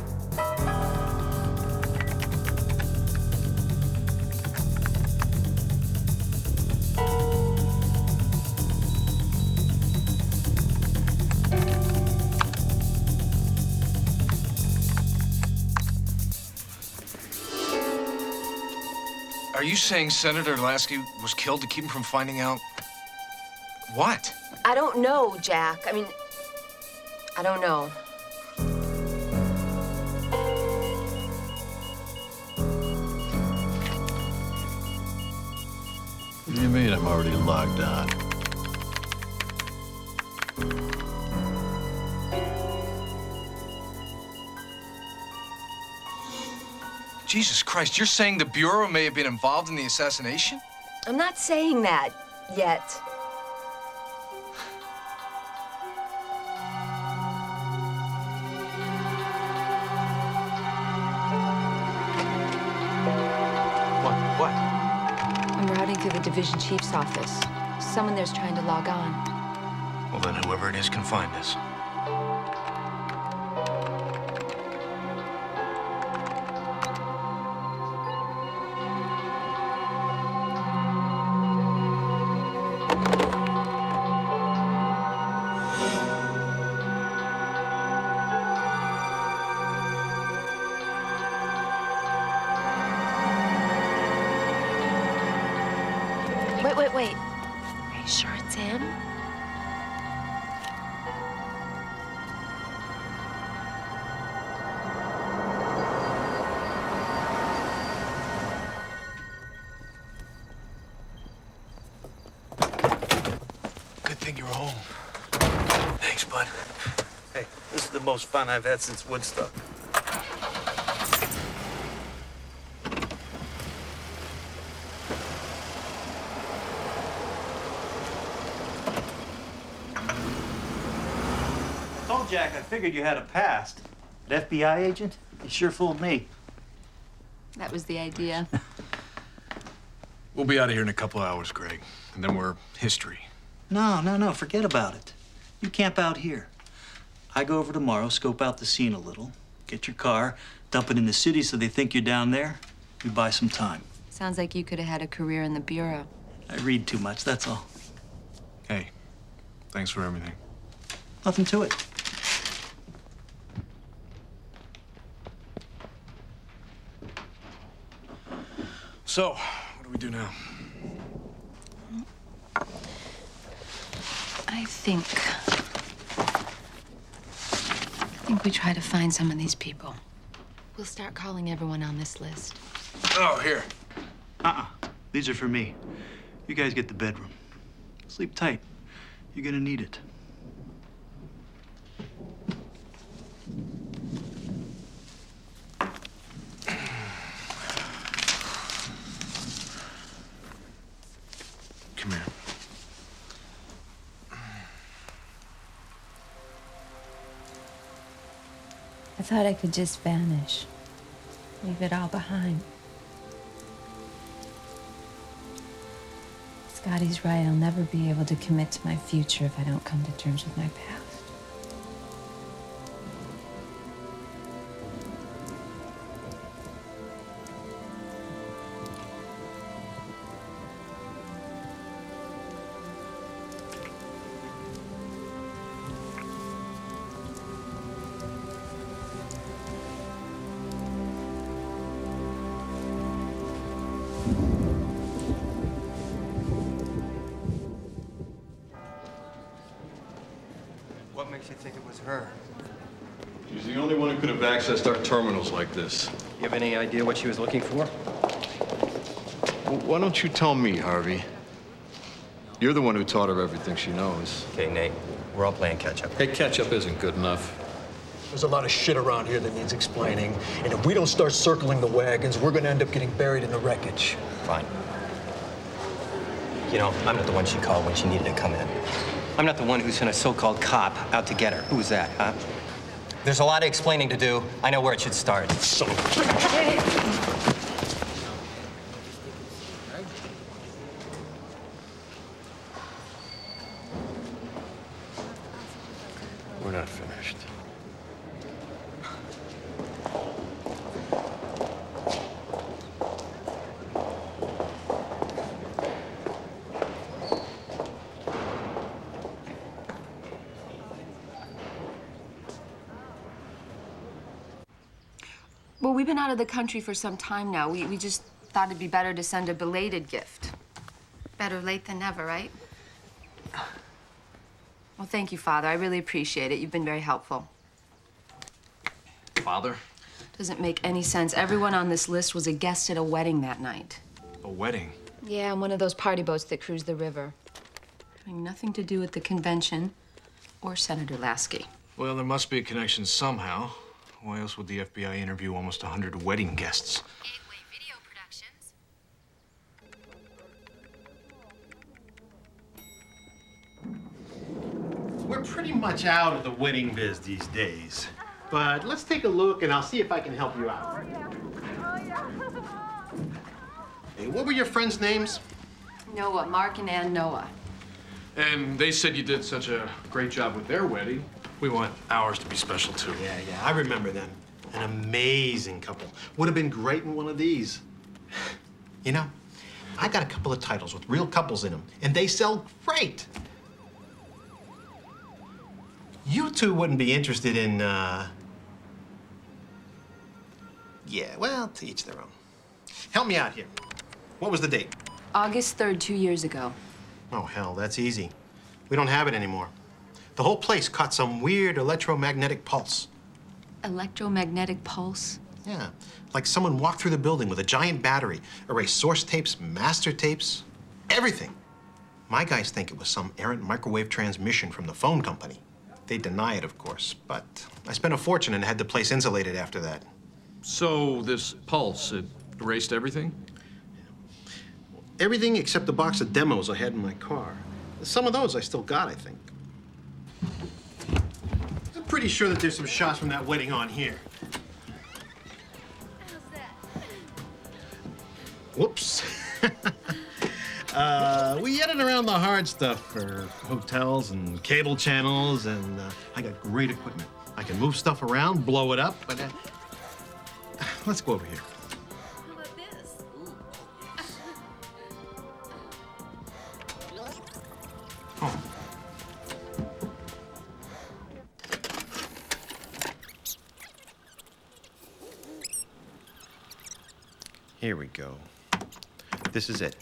Are you saying Senator Lasky was killed to keep him from finding out what? I don't know, Jack. I mean, I don't know. What do you mean I'm already logged on? Jesus Christ, you're saying the Bureau may have been involved in the assassination? I'm not saying that yet. What? I'm routing through the division chief's office. Someone there's trying to log on. Well, then whoever it is can find us. Wait. Are you sure it's him? Good thing you're home. Thanks, bud. Hey, this is the most fun I've had since Woodstock. Jack, I figured you had a past. But FBI agent? You sure fooled me. That was the idea. We'll be out of here in a couple of hours, Greg. And then we're history. No. Forget about it. You camp out here. I go over tomorrow, scope out the scene a little, get your car, dump it in the city so they think you're down there. We buy some time. Sounds like you could have had a career in the Bureau. I read too much, that's all. Hey, thanks for everything. Nothing to it. So, what do we do now? I think we try to find some of these people. We'll start calling everyone on this list. Oh, here. These are for me. You guys get the bedroom. Sleep tight. You're gonna need it. Come here. I thought I could just vanish, leave it all behind. Scotty's right, I'll never be able to commit to my future if I don't come to terms with my past. makes you think it was her? She's the only one who could have accessed our terminals like this. You have any idea what she was looking for? Well, why don't you tell me, Harvey? You're the one who taught her everything she knows. Okay, Nate. We're all playing catch-up. Hey, catch-up isn't good enough. There's a lot of shit around here that needs explaining, and if we don't start circling the wagons, we're gonna end up getting buried in the wreckage. Fine. You know, I'm not the one she called when she needed to come in. I'm not the one who sent a so-called cop out to get her. Who was that, huh? There's a lot of explaining to do. I know where it should start. We're not finished. Well, we've been out of the country for some time now. We just thought it'd be better to send a belated gift. Better late than never, right? Well, thank you, Father. I really appreciate it. You've been very helpful. Father? Doesn't make any sense. Everyone on this list was a guest at a wedding that night. A wedding? Yeah, on one of those party boats that cruise the river. Having nothing to do with the convention or Senator Lasky. Well, there must be a connection somehow. Why else would the FBI interview almost 100 wedding guests? We're pretty much out of the wedding biz these days. But let's take a look and I'll see if I can help you out. Hey, what were your friends' names? Noah, Mark and Ann Noah. And they said you did such a great job with their wedding. We want ours to be special, too. Yeah, I remember them. An amazing couple. Would have been great in one of these. You know, I got a couple of titles with real couples in them, and they sell great. You two wouldn't be interested in, yeah, well, to each their own. Help me out here. What was the date? August 3rd, 2 years ago. Oh, hell, that's easy. We don't have it anymore. The whole place caught some weird electromagnetic pulse. Electromagnetic pulse? Yeah, like someone walked through the building with a giant battery, erased source tapes, master tapes, everything. My guys think it was some errant microwave transmission from the phone company. They deny it, of course, but I spent a fortune and had the place insulated after that. So this pulse, it erased everything? Everything except a box of demos I had in my car. Some of those I still got, I think. I'm pretty sure that there's some shots from that wedding on here. Whoops. We edited around the hard stuff for hotels and cable channels, and I got great equipment. I can move stuff around, blow it up, but let's go over here. How about this? Oh. Here we go. This is it.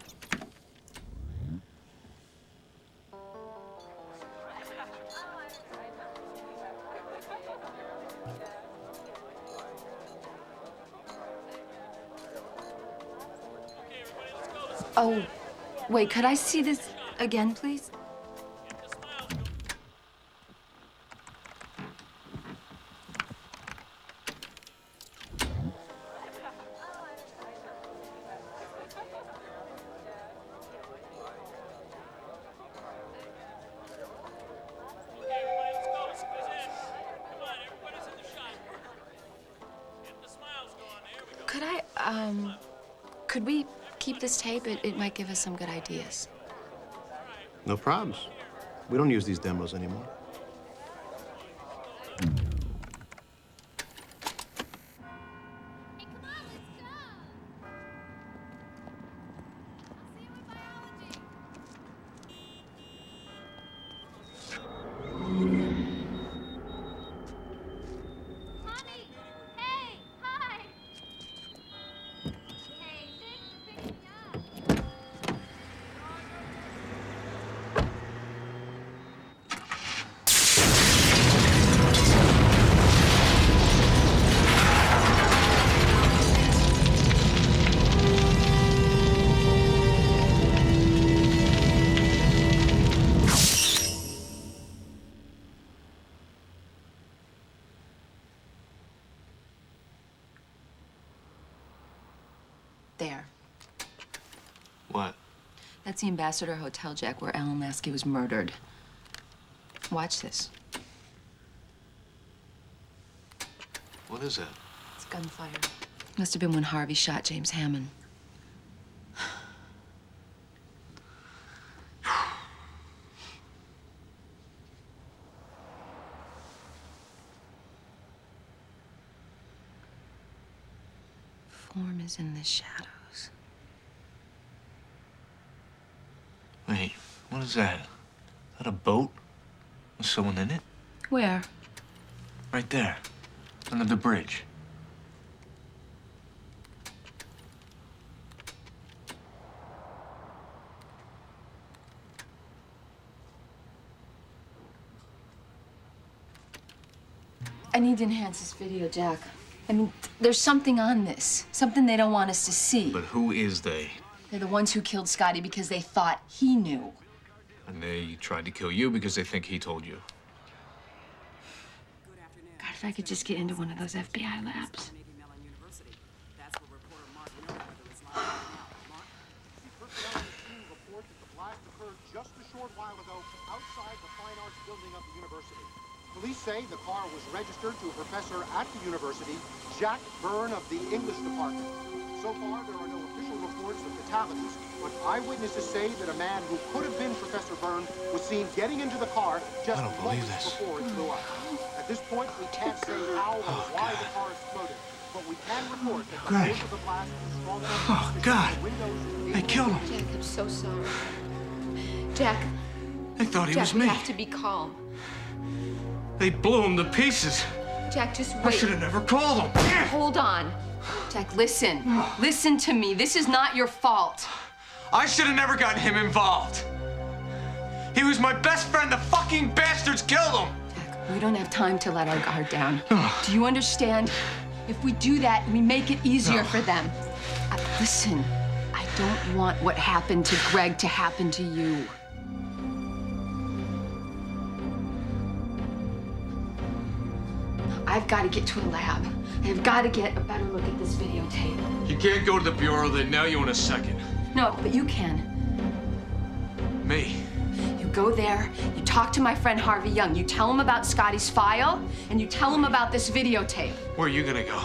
Oh, wait, could I see this again, please? Could we keep this tape? It might give us some good ideas. No problems. We don't use these demos anymore. There. What? That's the Ambassador Hotel, Jack, where Alan Lasky was murdered. Watch this. What is that? It's gunfire. Must have been when Harvey shot James Hammond. Form is in the shadows. Wait, what is that? Is that a boat? With someone in it? Where? Right there. Under the bridge. I need to enhance this video, Jack. I mean, there's something on this. Something they don't want us to see. But who is they? They're the ones who killed Scotty because they thought he knew. And they tried to kill you because they think he told you. God, if I could just get into one of those FBI labs. Just a short while ago, outside the Fine Arts building of the university. Police say the car was registered to a professor at the university, Jack Byrne of the English department. So far, there are no official reports of fatalities, but eyewitnesses say that a man who could have been Professor Byrne was seen getting into the car just moments before it blew up. At this point, we can't say how or why the car exploded, but we can report that the force of the blast was strong enough to God. the windows. They killed him. Jack, I'm so sorry. Jack. They thought he Jack, was me. we have to be calm. They blew him to pieces. Jack, just wait. I should have never called him. Hold on. Jack, listen. Listen to me. This is not your fault. I should have never gotten him involved. He was my best friend. The fucking bastards killed him. Jack, we don't have time to let our guard down. Do you understand? If we do that, we make it easier for them. Listen, I don't want what happened to Greg to happen to you. I've got to get to a lab. I've got to get a better look at this videotape. You can't go to the bureau. They nail you in a second. No, but you can. Me? You go there, you talk to my friend Harvey Young, you tell him about Scotty's file, and you tell him about this videotape. Where are you gonna go?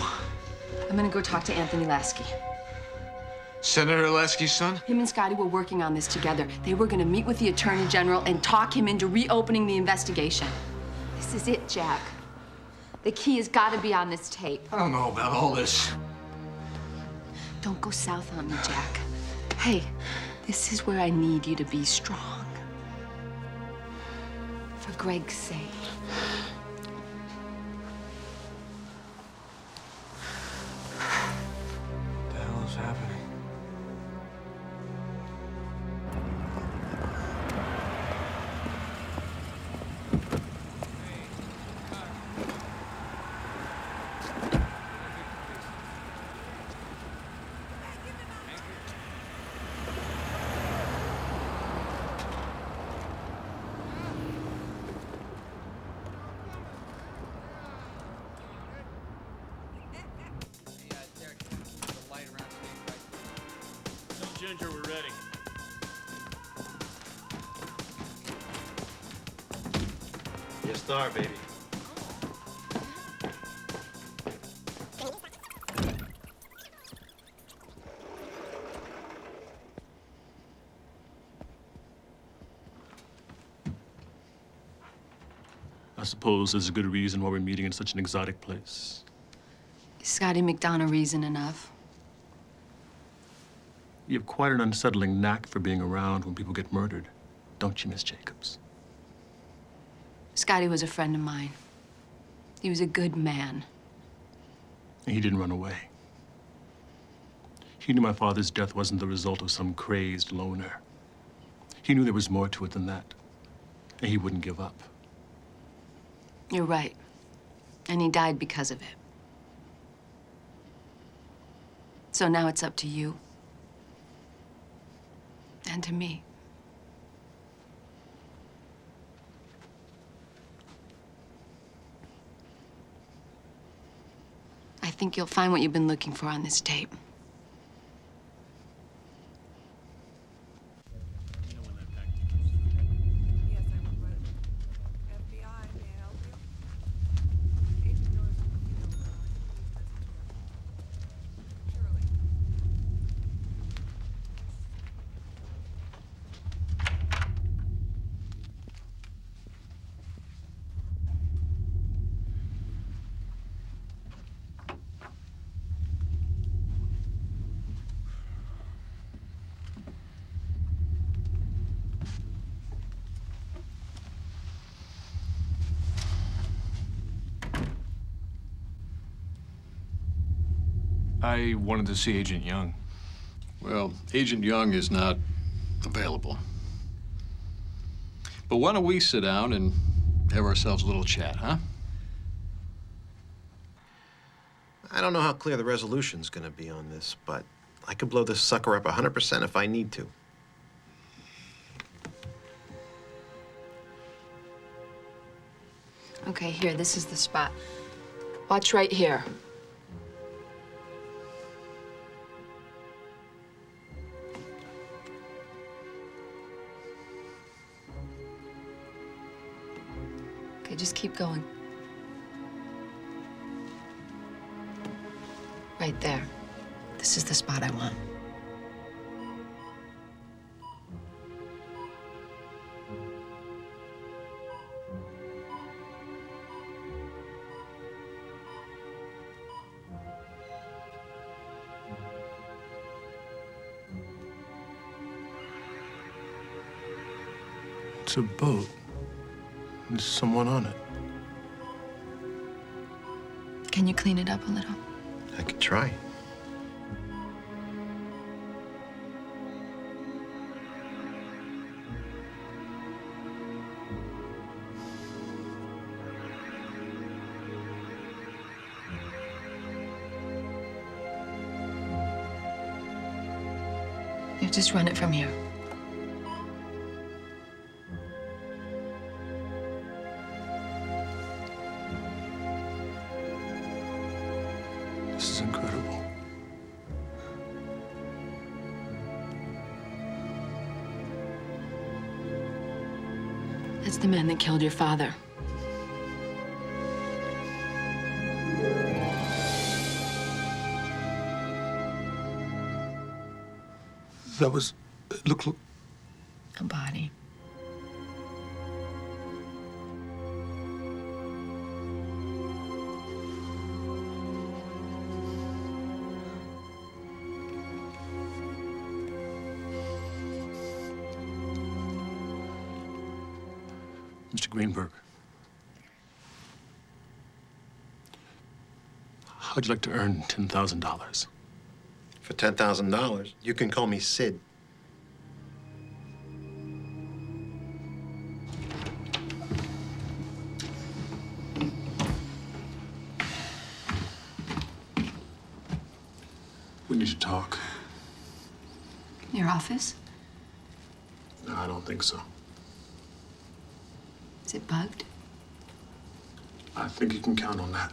I'm gonna go talk to Anthony Lasky. Senator Lasky's son? Him and Scotty were working on this together. They were gonna meet with the Attorney General and talk him into reopening the investigation. This is it, Jack. The key has got to be on this tape. I don't know about all this. Don't go south on me, Jack. Hey, this is where I need you to be strong. For Greg's sake. What the hell is happening? Ginger, we're ready. Yes, star, baby. I suppose there's a good reason why we're meeting in such an exotic place. Is Scotty McDonough reason enough? You have quite an unsettling knack for being around when people get murdered, don't you, Miss Jacobs? Scotty was a friend of mine. He was a good man. And he didn't run away. He knew my father's death wasn't the result of some crazed loner. He knew there was more to it than that, and he wouldn't give up. You're right. And he died because of it. So now it's up to you. And to me. I think you'll find what you've been looking for on this tape. I wanted to see Agent Young. Well, Agent Young is not available. But why don't we sit down and have ourselves a little chat, huh? I don't know how clear the resolution's gonna be on this, but I could blow this sucker up 100% if I need to. Okay, here, this is the spot. Watch right here. Okay, just keep going. Right there. This is the spot I want. It's a boat. There's someone on it. Can you clean it up a little? I could try. You just run it from here. This is incredible. That's the man that killed your father. That was... Look. A body. Mr. Greenberg. How'd you like to earn $10,000? For $10,000, you can call me Sid. We need to talk. Your office? No, I don't think so. Is it bugged? I think you can count on that.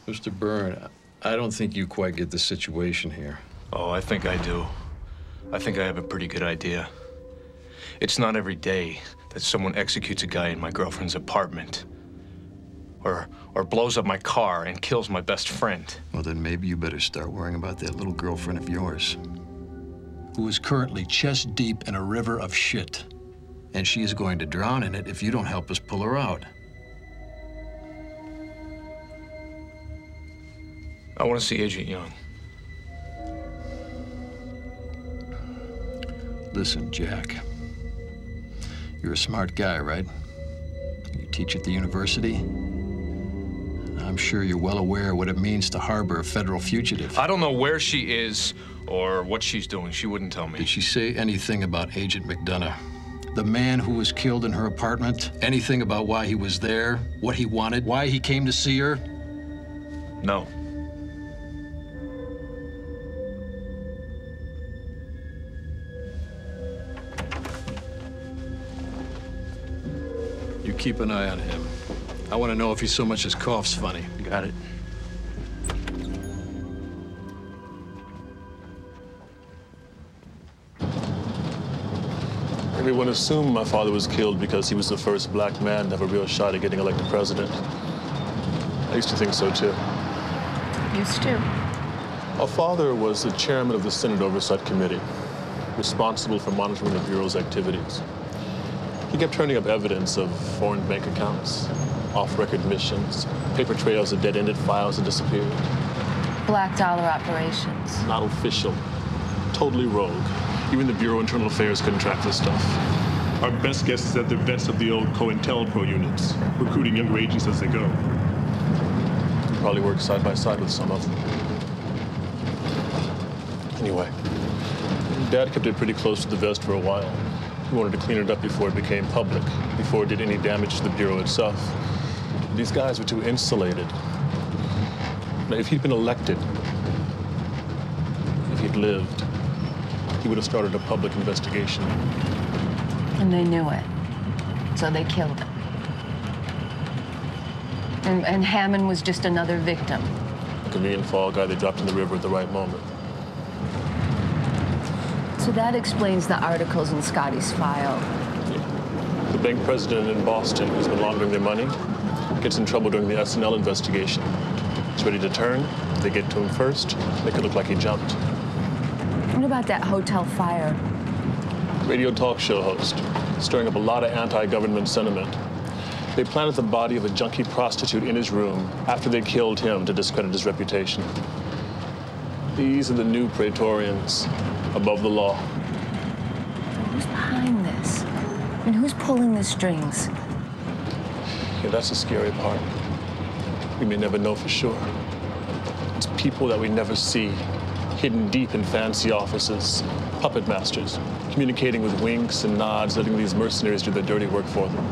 Mr. Byrne, I don't think you quite get the situation here. Oh, I think I do. I think I have a pretty good idea. It's not every day that someone executes a guy in my girlfriend's apartment. Or blows up my car and kills my best friend. Well, then maybe you better start worrying about that little girlfriend of yours, who is currently chest deep in a river of shit. And she is going to drown in it if you don't help us pull her out. I want to see Agent Young. Listen, Jack. You're a smart guy, right? You teach at the university? I'm sure you're well aware what it means to harbor a federal fugitive. I don't know where she is or what she's doing. She wouldn't tell me. Did she say anything about Agent McDonough? The man who was killed in her apartment? Anything about why he was there, what he wanted, why he came to see her? No. You keep an eye on him. I want to know if he so much as coughs funny. Got it. Everyone assumed my father was killed because he was the first black man to have a real shot at getting elected president. I used to think so, too. Used to. Our father was the chairman of the Senate Oversight Committee, responsible for monitoring the Bureau's activities. He kept turning up evidence of foreign bank accounts, off-record missions, paper trails of dead-ended files that disappeared. Black dollar operations. Not official, totally rogue. Even the Bureau of Internal Affairs couldn't track this stuff. Our best guess is at the best of the old COINTELPRO units, recruiting younger agents as they go. Probably work side by side with some of them. Anyway, Dad kept it pretty close to the vest for a while. He wanted to clean it up before it became public, before it did any damage to the Bureau itself. These guys were too insulated. Now, if he'd been elected, if he'd lived, he would have started a public investigation. And they knew it, so they killed him. And Hammond was just another victim. A convenient fall guy they dropped in the river at the right moment. So that explains the articles in Scotty's file. The bank president in Boston who's been laundering their money gets in trouble during the SNL investigation. He's ready to turn. They get to him first, make it look like he jumped. What about that hotel fire? Radio talk show host, stirring up a lot of anti-government sentiment. They planted the body of a junkie prostitute in his room after they killed him to discredit his reputation. These are the new Praetorians, above the law. Who's behind this? I mean, who's pulling the strings? Yeah, that's the scary part. We may never know for sure. It's people that we never see, hidden deep in fancy offices, puppet masters, communicating with winks and nods, letting these mercenaries do their dirty work for them.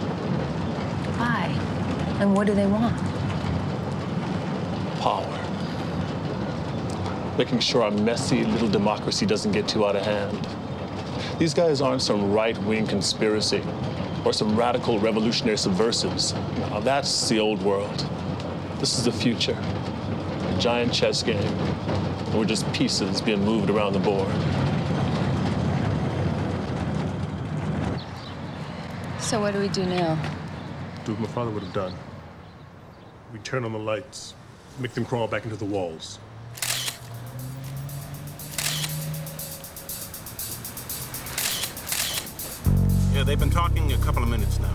Why? And what do they want? Power. Making sure our messy little democracy doesn't get too out of hand. These guys aren't some right-wing conspiracy or some radical revolutionary subversives. Now, that's the old world. This is the future. A giant chess game. And we're just pieces being moved around the board. So what do we do now? Do what my father would have done. We turn on the lights, make them crawl back into the walls. Yeah, they've been talking a couple of minutes now.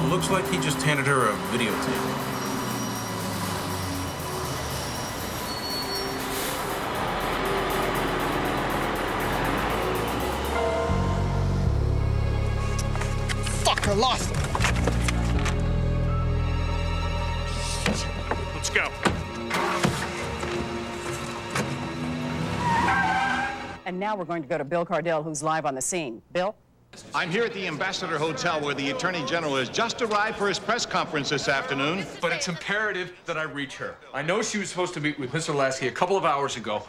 Looks like he just handed her a videotape. I lost it. Let's go. And now we're going to go to Bill Cardell, who's live on the scene. Bill? I'm here at the Ambassador Hotel where the Attorney General has just arrived for his press conference this afternoon. But it's imperative that I reach her. I know she was supposed to meet with Mr. Lasky a couple of hours ago.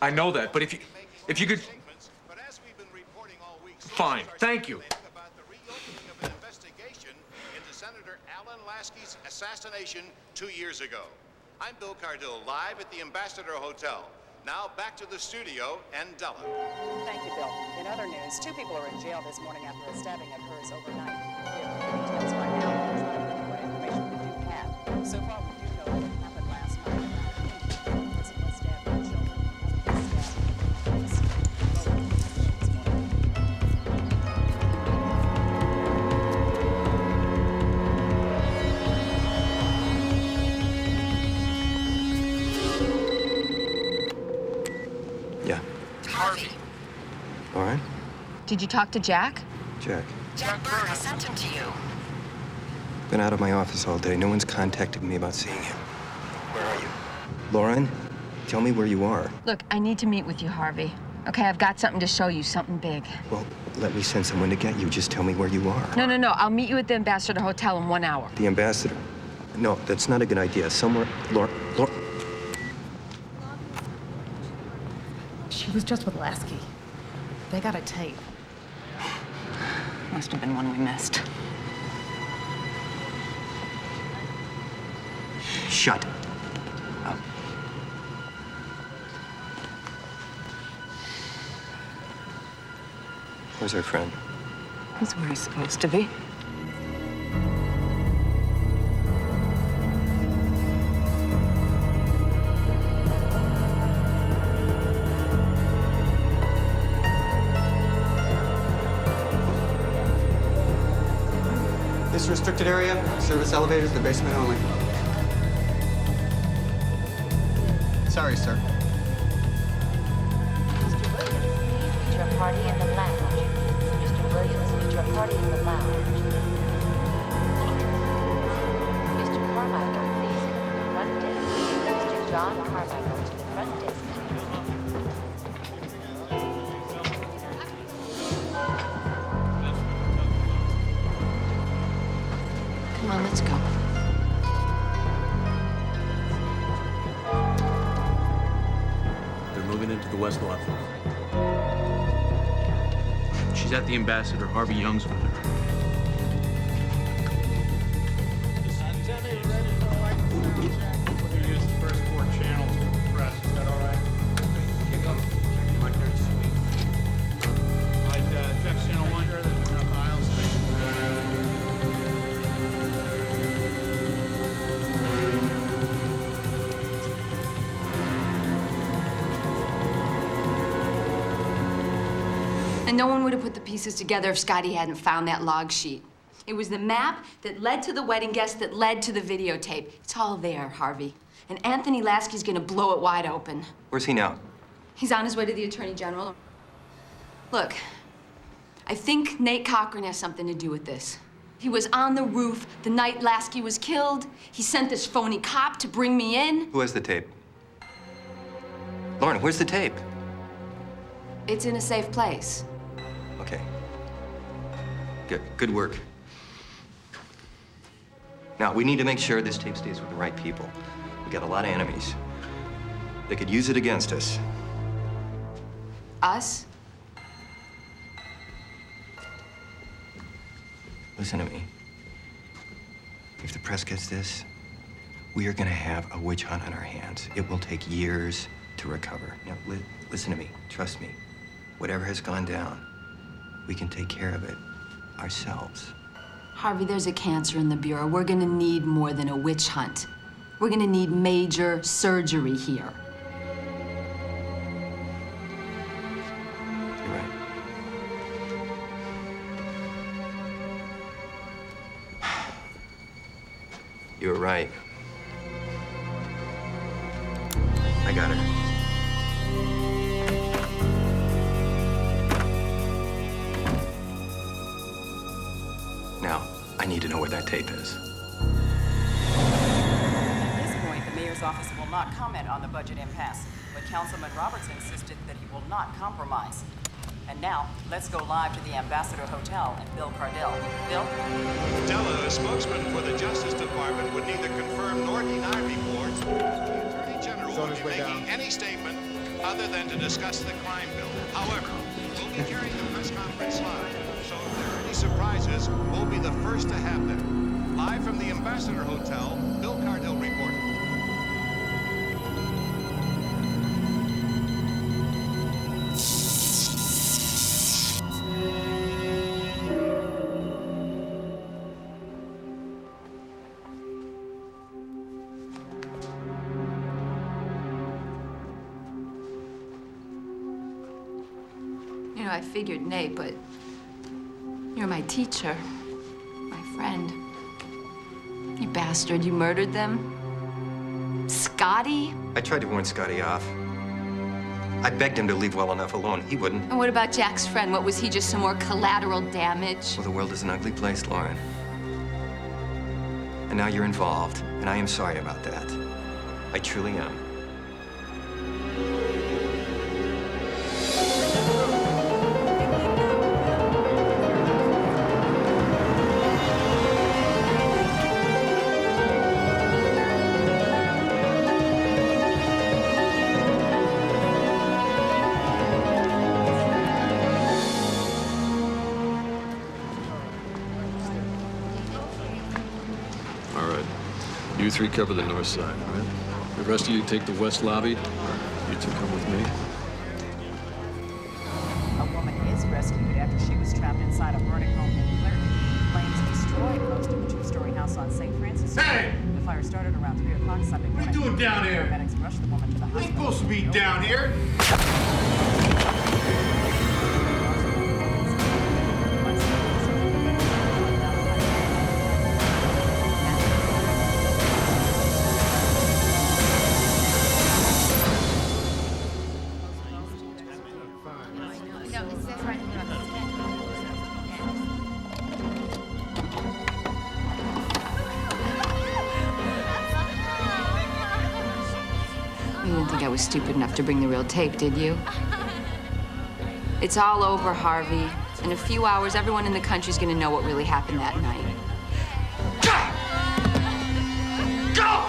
I know that, but if you could... Fine, thank you. Lasky's assassination 2 years ago. I'm Bill Cardell, live at the Ambassador Hotel. Now back to the studio and Della. Thank you, Bill. In other news, 2 people are in jail this morning after a stabbing occurs overnight. We have no details right now, but there's limited what information we do have. So far, we do know that it happened last night. The person was stabbed by children. Yeah. Harvey. All right. Did you talk to Jack? Jack. Jack Byrne, I sent him to you. Been out of my office all day. No one's contacted me about seeing him. Where are you? Lauren, tell me where you are. Look, I need to meet with you, Harvey. Okay, I've got something to show you, something big. Well, let me send someone to get you. Just tell me where you are. No. I'll meet you at the Ambassador Hotel in 1 hour. The Ambassador? No, that's not a good idea. Somewhere... Lauren... She was just with Lasky. They got a tape. Must have been one we missed. Shut up. Where's our friend? He's where he's supposed to be. This restricted area, service elevators, the basement only. Sorry, sir. Mr. Williams, please reach your party in the lounge. Mr. Williams, reach your party in the lounge. Mr. Carmichael, please come to the front desk. Mr. John Carmichael to the front desk. Come on, let's go. They're moving into the West Lobby. She's at the ambassador. Harvey Young's with her. We're gonna use the first 4 channels for the press. Is that all right? Kick up. Right there. All right, check channel 1. There's enough aisles. And no one would have put the pieces together if Scotty hadn't found that log sheet. It was the map that led to the wedding guest that led to the videotape. It's all there, Harvey. And Anthony Lasky's gonna blow it wide open. Where's he now? He's on his way to the Attorney General. Look, I think Nate Cochran has something to do with this. He was on the roof the night Lasky was killed. He sent this phony cop to bring me in. Who has the tape? Lauren, where's the tape? It's in a safe place. Okay. Good work. Now, we need to make sure this tape stays with the right people. We got a lot of enemies. They could use it against us. Us? Listen to me. If the press gets this, we are gonna have a witch hunt on our hands. It will take years to recover. Now, listen to me. Trust me. Whatever has gone down, we can take care of it ourselves. Harvey, there's a cancer in the Bureau. We're gonna need more than a witch hunt. We're gonna need major surgery here. You're right. You were right. I got her. Now, I need to know where that tape is. At this point, the mayor's office will not comment on the budget impasse, but Councilman Roberts insisted that he will not compromise. And now, let's go live to the Ambassador Hotel and Bill Cardell. Bill? Della, a spokesman for the Justice Department, would neither confirm nor deny reports. The Attorney General will be making any statement other than to discuss the crime bill. However, we'll be carrying the press conference live, so if there are any surprises, we'll be the first to have them. Live from the Ambassador Hotel, Bill Cardell reporting. You know, I figured Nate, but you're my teacher, my friend. You bastard, you murdered them? Scotty? I tried to warn Scotty off. I begged him to leave well enough alone. He wouldn't. And what about Jack's friend? What, was he just some more collateral damage? Well, the world is an ugly place, Lauren. And now you're involved, and I am sorry about that. I truly am. All right. You three cover the north side, all right? The rest of you take the west lobby. You two come with me. A woman is rescued after she was trapped inside a burning home in Clairton. Flames destroyed most of the two-story house on St. Francis Street. Hey! The fire started around 3 o'clock Sunday morning. What are you doing down here? Medics rushed the woman to the You're hospital. supposed to be down here. was stupid enough to bring the real tape, did you? It's all over, Harvey. In a few hours, everyone in the country's gonna know what really happened that night. Go!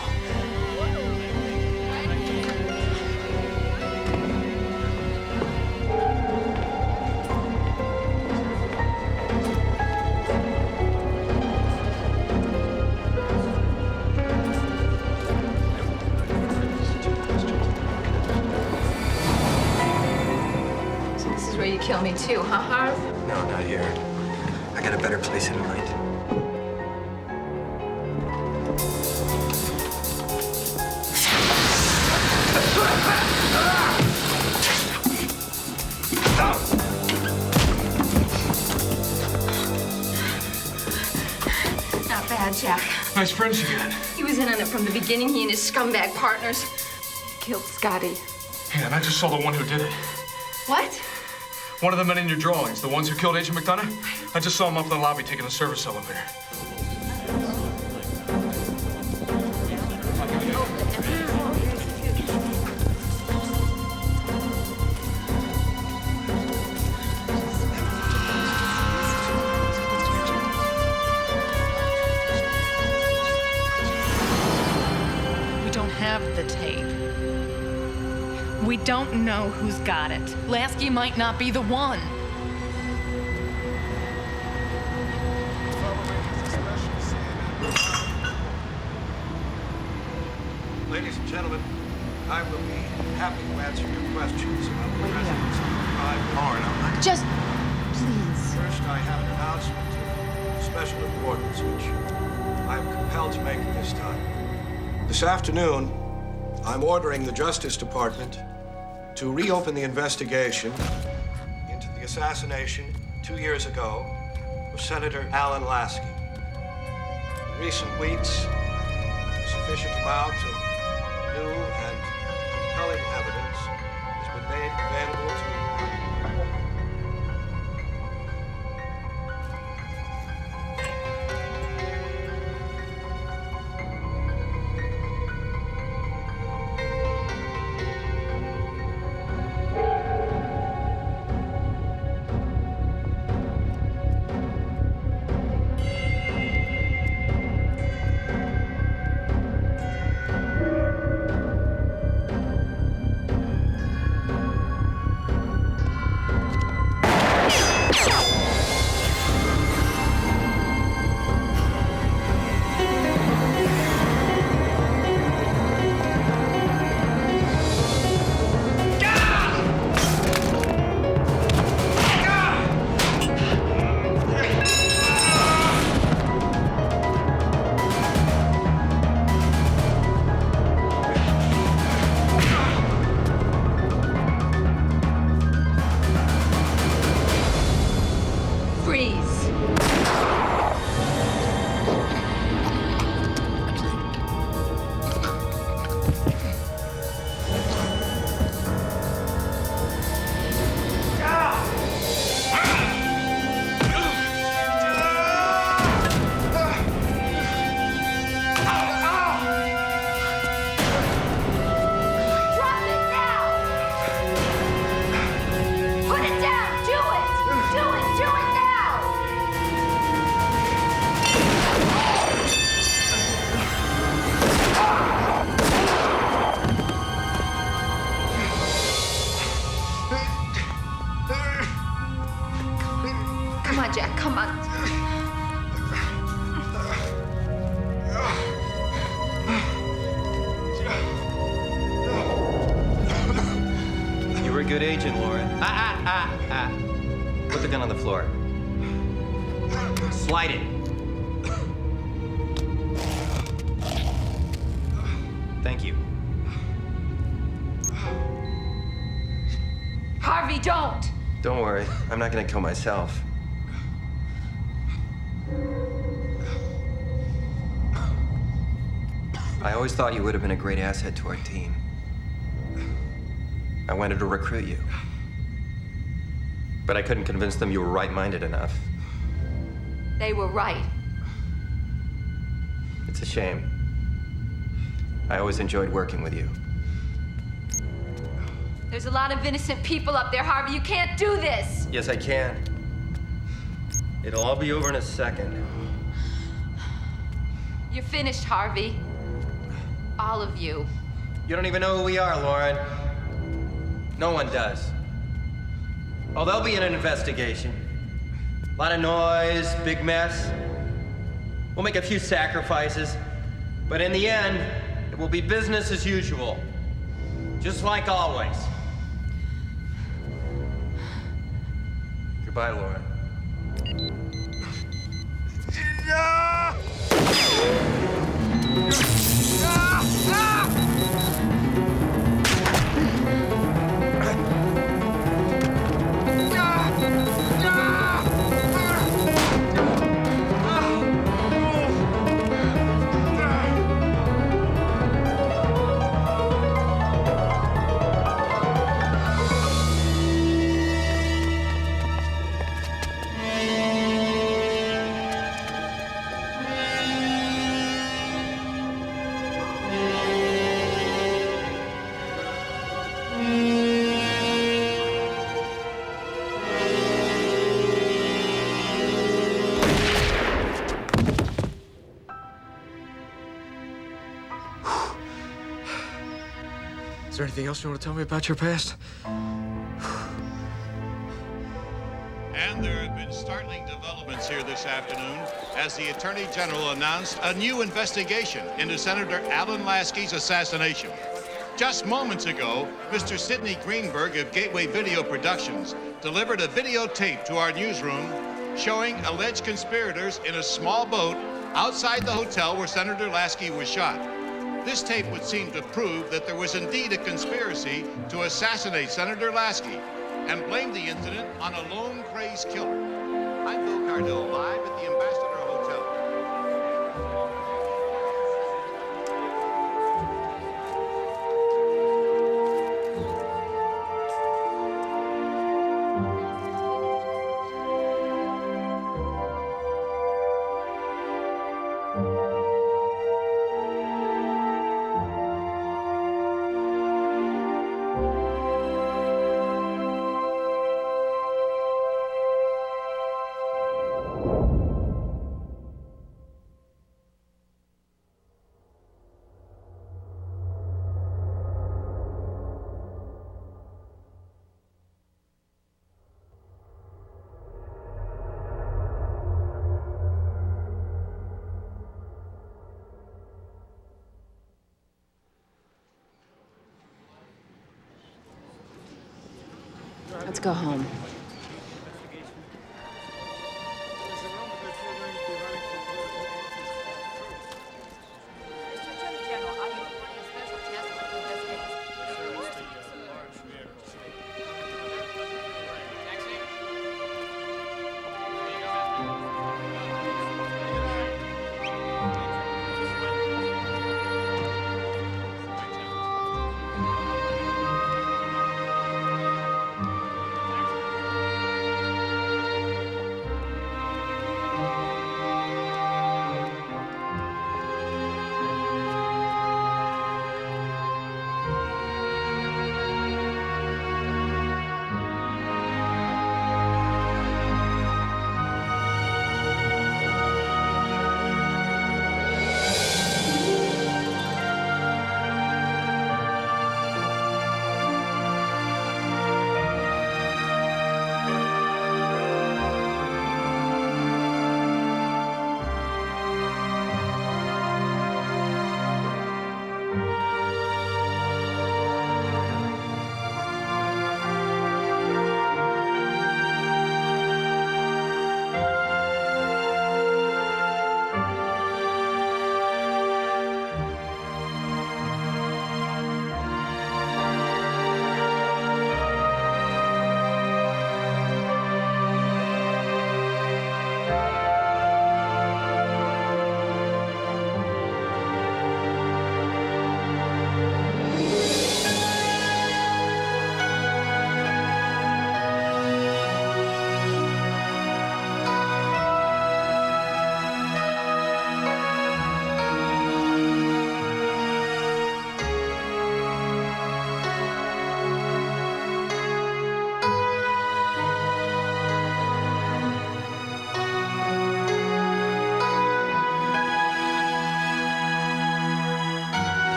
So this is where you kill me too, huh, Harv? No, not here. I got a better place in mind. Not bad, Jack. Nice friends again. He was in on it from the beginning, he and his scumbag partners. Killed Scotty. Yeah, and I just saw the one who did it. What? One of the men in your drawings, the ones who killed Agent McDonough. I just saw him up in the lobby taking the service elevator. We don't have the tape. We don't know who's got it. Lasky might not be the one. Ladies and gentlemen, I will be happy to answer your questions about the president's crime. Just, please. First, I have an announcement of special importance, which I am compelled to make at this time. This afternoon, I'm ordering the Justice Department to reopen the investigation into the assassination 2 years ago of Senator Alan Lasky. In recent weeks, a sufficient amount of new and compelling evidence has been made available to Come on, Jack, come on. You were a good agent, Lauren. Put the gun on the floor. Slide it. Thank you. Harvey, don't! Don't worry, I'm not gonna kill myself. I always thought you would have been a great asset to our team. I wanted to recruit you. But I couldn't convince them you were right-minded enough. They were right. It's a shame. I always enjoyed working with you. There's a lot of innocent people up there, Harvey. You can't do this. Yes, I can. It'll all be over in a second. You're finished, Harvey. All of you. You don't even know who we are, Lauren. No one does. Oh, there'll be an investigation. A lot of noise, big mess. We'll make a few sacrifices. But in the end, it will be business as usual. Just like always. Goodbye, Lauren. Is there anything else you want to tell me about your past? And there have been startling developments here this afternoon as the Attorney General announced a new investigation into Senator Alan Lasky's assassination. Just moments ago, Mr. Sidney Greenberg of Gateway Video Productions delivered a videotape to our newsroom showing alleged conspirators in a small boat outside the hotel where Senator Lasky was shot. This tape would seem to prove that there was indeed a conspiracy to assassinate Senator Lasky and blame the incident on a lone crazed killer. I'm Bill Cardell, live at the Ambassador Hotel. Let's go home.